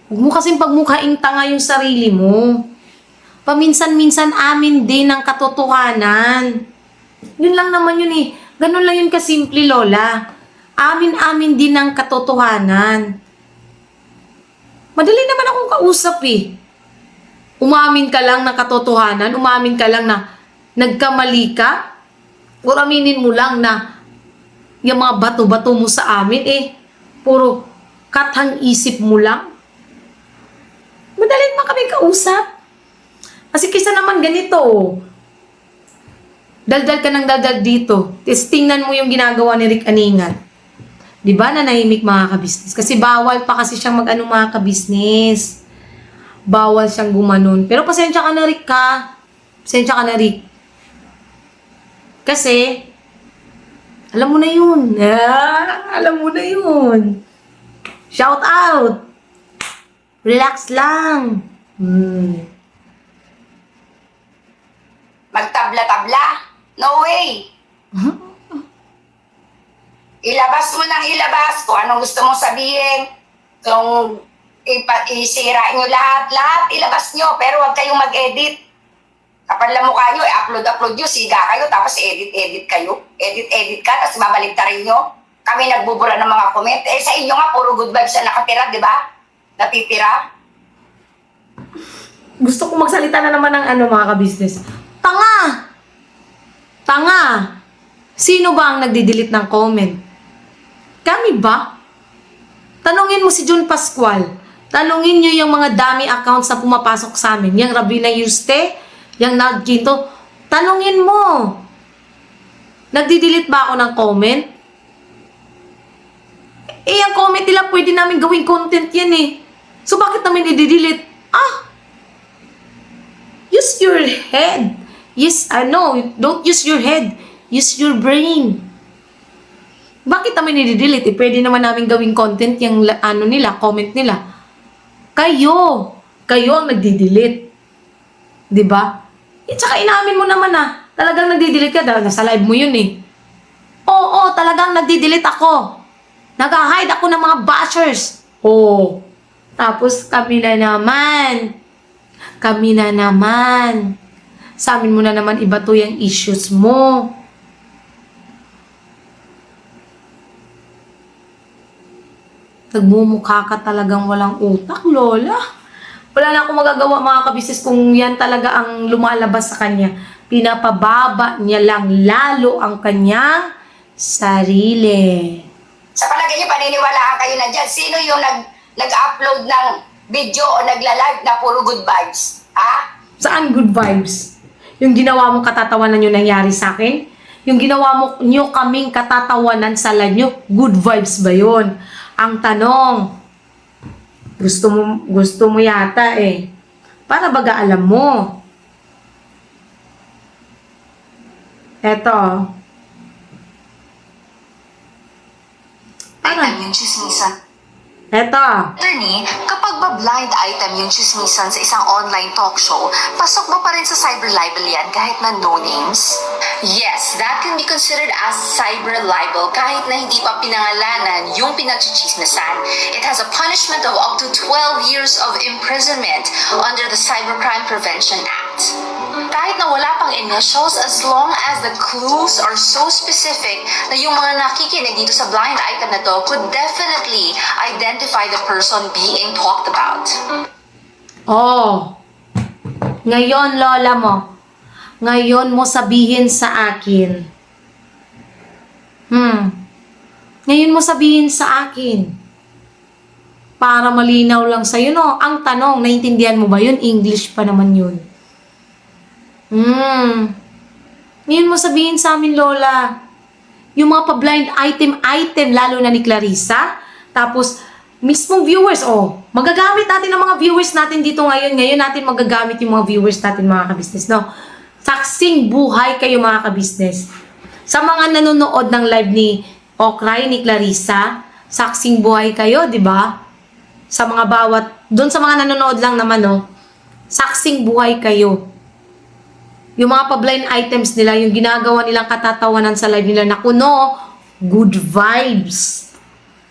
Huwag mo kasing pagmukhaing tanga yung sarili mo. Paminsan-minsan amin din ang katotohanan. Yun lang naman yun eh. Ganun lang yun kasimple, Lola. Amin din ang katotohanan. Madali naman akong kausap eh. Umamin ka lang ng katotohanan, umamin ka lang na nagkamali ka, o aminin mo lang na yung mga bato-bato mo sa amin puro kathang isip mo lang. Madali naman kami kausap. Kasi kaysa naman ganito, daldal ka ng daldal dito. Tapos tingnan mo yung ginagawa ni Rick Aningan. Diba nanahimik mga kabisnes? Kasi bawal pa kasi siyang mag-ano mga kabisnes. Bawal siyang gumanon. Pero pasensya ka na Rick ka. Pasensya ka na Rick. Kasi, alam mo na yun. Alam mo na yun. Shout out. Relax lang. Magtabla-tabla? No way! Ilabas mo nang ilabas kung anong gusto mong sabihin. Kung isira nyo lahat ilabas nyo. Pero huwag kayong mag-edit. Kapag lang mukha nyo, upload nyo, siga kayo, tapos edit kayo. Edit ka, tapos babaliktarin nyo. Kami nagbubura ng mga comment. Sa inyo nga, puro good vibes na nakatira, di ba? Natitira. Gusto kong magsalita na naman ng mga kabisnes. Tanga! Sino ba ang nagdi-delete ng comment? Kami ba? Tanungin mo si Jun Pascual. Tanungin nyo yung mga dami accounts na pumapasok sa amin. Yung Rabina Yuste, yung Nagkinto. Tanungin mo. Nagdi-delete ba ako ng comment? Ang comment nila pwede namin gawing content yan So bakit namin i-delete? Use your head. Don't use your head. Use your brain. Bakit namin i-delete? Pwede naman namin gawing content yung comment nila. Kayo ang nagdi-delete. 'Di ba? Tsaka inamin mo naman talagang nagdi-delete ka dahil nasa live mo yun Oo, talagang nagdi-delete ako. Nag-hide ako ng mga bashers. Tapos kami na naman. Sa amin mo na naman iba to yung issues mo. Nagmumukha ka talagang walang utak, Lola. Wala na akong magagawa mga kabisnes kung yan talaga ang lumalabas sa kanya. Pinapababa niya lang lalo ang kanyang sarili. Sa palagay niyo, paniniwalaan kayo na dyan. Sino yung nag-upload ng video o nagla-live na puro good vibes? Saan good vibes? Yung ginawa mong katatawanan yung nangyari sa akin? Yung ginawa nyo kaming katatawanan sa live nyo, good vibes ba yun? Ang tanong, gusto mo yata Para baga alam mo. Eto. Item yung chismisan. Eto. Attorney, kapag ba-blind item yung chismisan sa isang online talk show, pasok ba pa rin sa cyber libel yan kahit na no names? Yes, that can be considered as cyber libel kahit na hindi pa pinangalanan yung pinagchichismisan. It has a punishment of up to 12 years of imprisonment under the Cybercrime Prevention Act. Kahit na wala pang initials, as long as the clues are so specific na yung mga nakikinig dito sa blind item na to could definitely identify the person being talked about. Ngayon, Lola mo. Ngayon mo sabihin sa akin. Ngayon mo sabihin sa akin. Para malinaw lang sa'yo, no? Ang tanong, naintindihan mo ba yun? English pa naman yun. Ngayon mo sabihin sa amin, Lola. Yung mga pa-blind item, lalo na ni Clarissa. Tapos, mismong viewers, magagamit natin ang mga viewers natin dito ngayon. Ngayon natin magagamit yung mga viewers natin, mga kabisnes, no? Saksing buhay kayo, mga kabisnes. Sa mga nanonood ng live ni Okray, ni Clarissa, saksing buhay kayo, di ba? Sa mga doon sa mga nanonood lang naman, no? Saksing buhay kayo. Yung mga pa-blind items nila, yung ginagawa nilang katatawanan sa live nila, naku no, good vibes.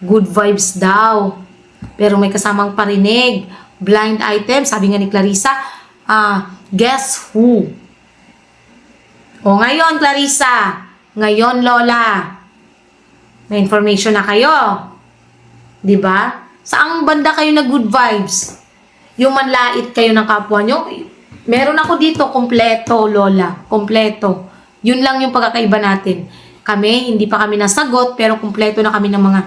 Good vibes daw. Pero may kasamang parinig. Blind item, sabi nga ni Clarissa, guess who? O ngayon, Clarissa, ngayon, Lola, may information na kayo. Diba? Saang banda kayo na good vibes? Yung manlait kayo ng kapwa nyo, meron ako dito, kompleto, Lola. Kompleto. Yun lang yung pagkakaiba natin. Kami, hindi pa kami nasagot, pero kompleto na kami ng mga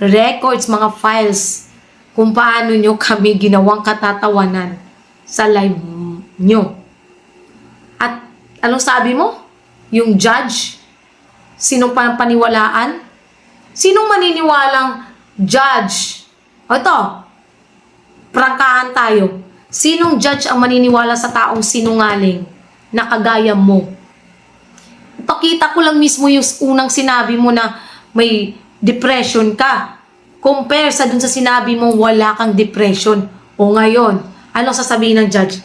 records, mga files, kung paano nyo kami ginawang katatawanan sa live nyo. At anong sabi mo? Yung judge? Sinong paniwalaan? Sinong maniniwalang judge? O ito, prangkahan tayo. Sinong judge ang maniniwala sa taong sinungaling na kagaya mo? Pakita ko lang mismo yung unang sinabi mo na may depression ka. Compare sa dun sa sinabi mo wala kang depression. O ngayon, anong sasabihin ng judge?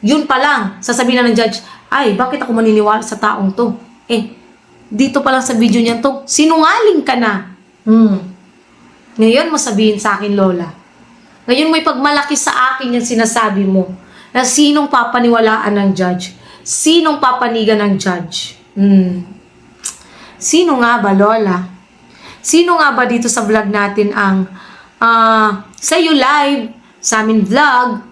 Yun pa lang, sasabihin na ng judge, ay, bakit ako maniniwala sa taong to? Dito pa lang sa video niya to, sinungaling ka na. Ngayon mo sabihin sa akin, Lola. Ngayon may pagmalaki sa akin yung sinasabi mo na sinong papaniwalaan ng judge? Sinong papanigan ng judge? Sino nga ba, Lola? Sino nga ba dito sa vlog natin ang sa iyo live, sa amin vlog?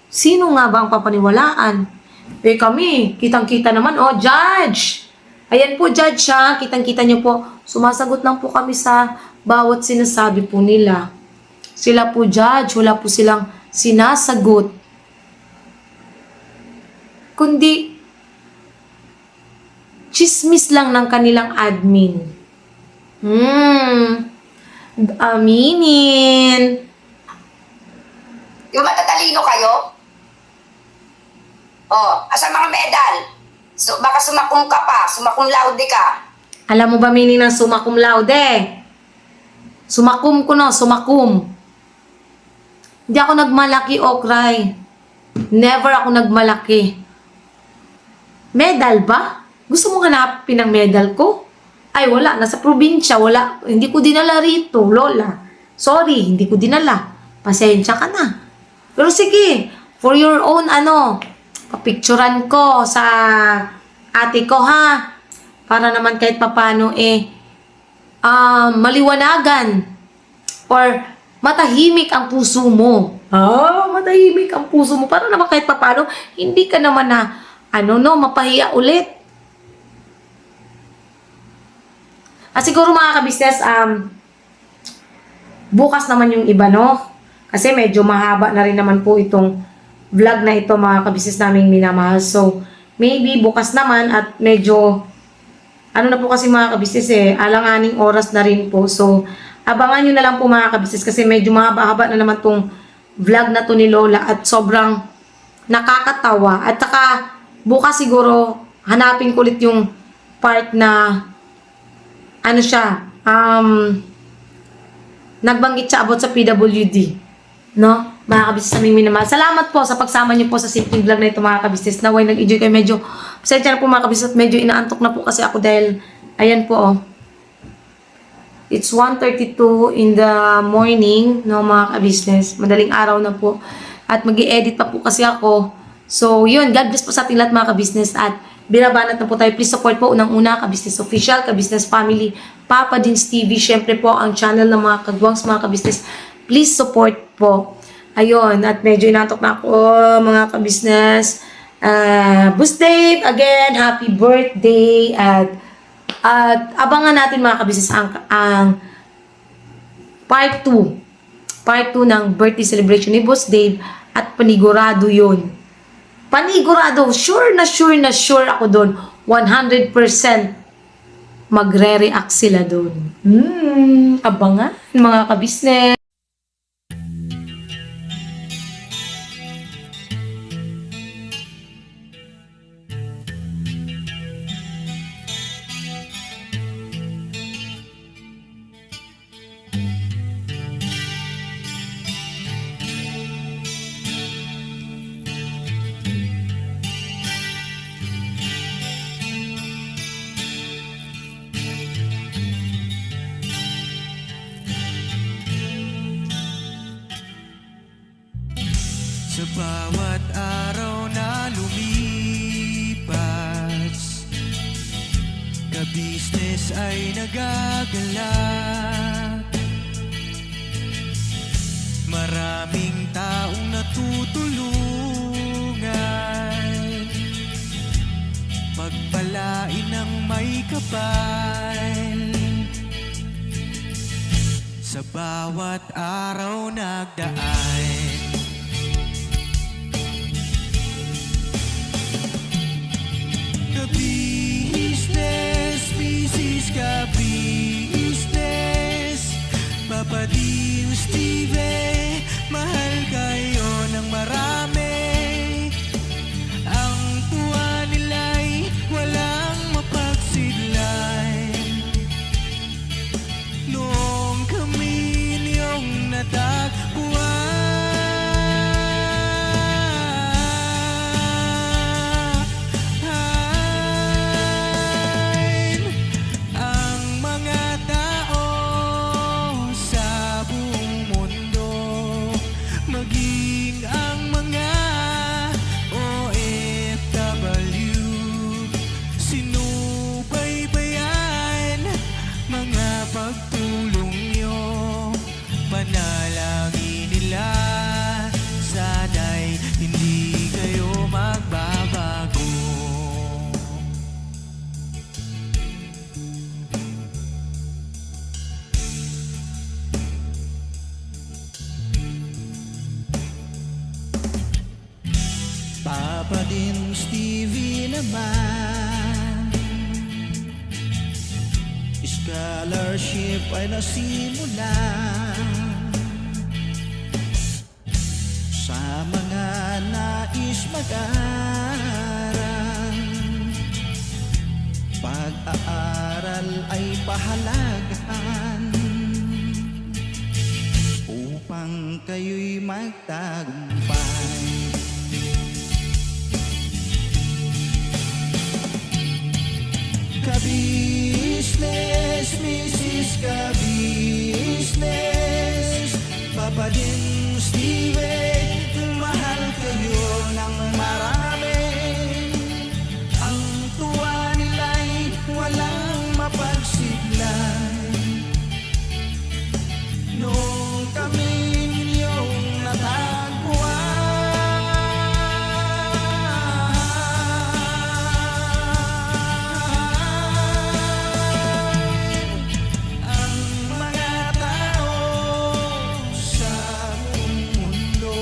Sino nga ba ang papaniwalaan? Kami, kitang-kita naman, judge! Ayan po, judge, ha? Kitang-kita niyo po. Sumasagot lang po kami sa bawat sinasabi po nila. Sila po judge, wala po silang sinasagot. Kundi, chismis lang ng kanilang admin. Aminin. Yung matatalino kayo? Asa mga medal? So, baka sumakum ka pa, sumakum laude ka. Alam mo ba meaning ng summa cum laude? Sumakum ko no, sumakum. Hindi ako nagmalaki, Okray. Never ako nagmalaki. Medal ba? Gusto mo hanapin ang medal ko? Ay, wala. Nasa probinsya, wala. Hindi ko dinala rito, Lola. Sorry, hindi ko dinala. Pasensya ka na. Pero sige, for your own, papicturan ko sa ate ko, ha? Para naman kahit papano, maliwanagan. Or matahimik ang puso mo. Matahimik ang puso mo. Para naman kahit papano, hindi ka naman na, mapahiya ulit. Siguro mga kabisnes, bukas naman yung iba, no? Kasi medyo mahaba na rin naman po itong vlog na ito, mga kabisnes naming minamahal. So, maybe bukas naman at medyo, na po kasi mga kabisnes alanganing oras na rin po. So, abangan nyo na lang po mga kabisnes kasi medyo mahaba-haba na naman tong vlog na to ni Lola at sobrang nakakatawa. At saka, bukas siguro, hanapin ko ulit yung part na nagbanggit siya about sa PWD. No? Mga kabisnes naming minamahal. Salamat po sa pagsama niyo po sa simpleng vlog na ito, mga kabisnes. Naway nag-enjoy kayo. Medyo, pasensya na po mga kabisnes. Medyo inaantok na po kasi ako dahil, ayan po, it's 1:32 in the morning, no, mga kabisnes. Madaling araw na po. At mag-i-edit pa po kasi ako. So, yun. God bless po sa ating lahat, mga kabisnes. At binabanat na po tayo. Please support po unang-una, Kabisnes Official, Kabisnes Family, Papa Dins TV. Siyempre po, ang channel ng mga kagwangs, mga kabisnes. Please support po. Ayun. At medyo inantok na ako, mga kabisnes. Boss Dave, again, happy birthday. At abangan natin, mga kabisnes, ang part 2. Part 2 ng birthday celebration ni Boss Dave. At panigurado yun. Panigurado, sure na sure ako doon. 100% magre-react sila doon. Abangan mga kabisnes. Sa bawat araw na lumipas, ka-business ay nagagalak. Maraming taong natutulungan, pagpalain ng may kapal. Sa bawat araw nagdaan, ka-business, business ka-business, Papa Dio, Steve, mahal kayo ng marami. Ang tuwa nila'y walang mapagsidlan. Noong kami niyong natagpuan, maging ang mga OFW, sinubaybayan mga pagtulong nyo, panalangin nila, sana'y hindi kayo magbabago. Papa din Stevie naman, scholarship ay nasimula sa mga nais mag-aral. Pag-aaral ay pahalagahan upang kayo'y magtagumpay. Ka-business, Mrs. Ka-business, Papa din Steve, mahal kayo ng marami. Ang tuwa nila'y walang mapagsidlan. Noong kami ninyong natagpuan, ang mga tao sa buong mundo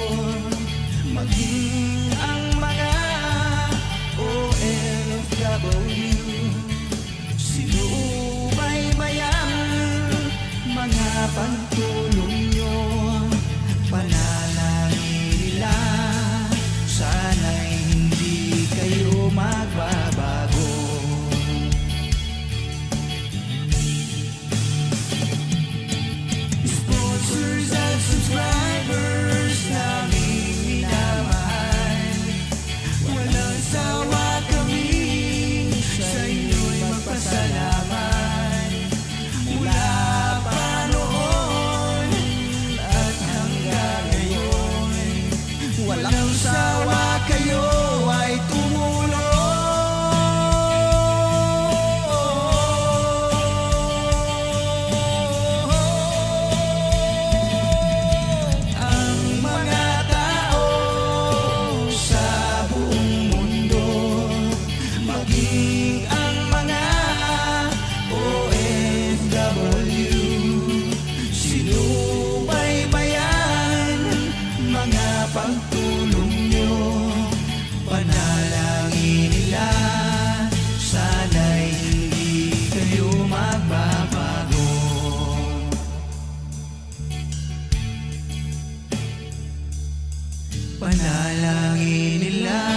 Panalangin nila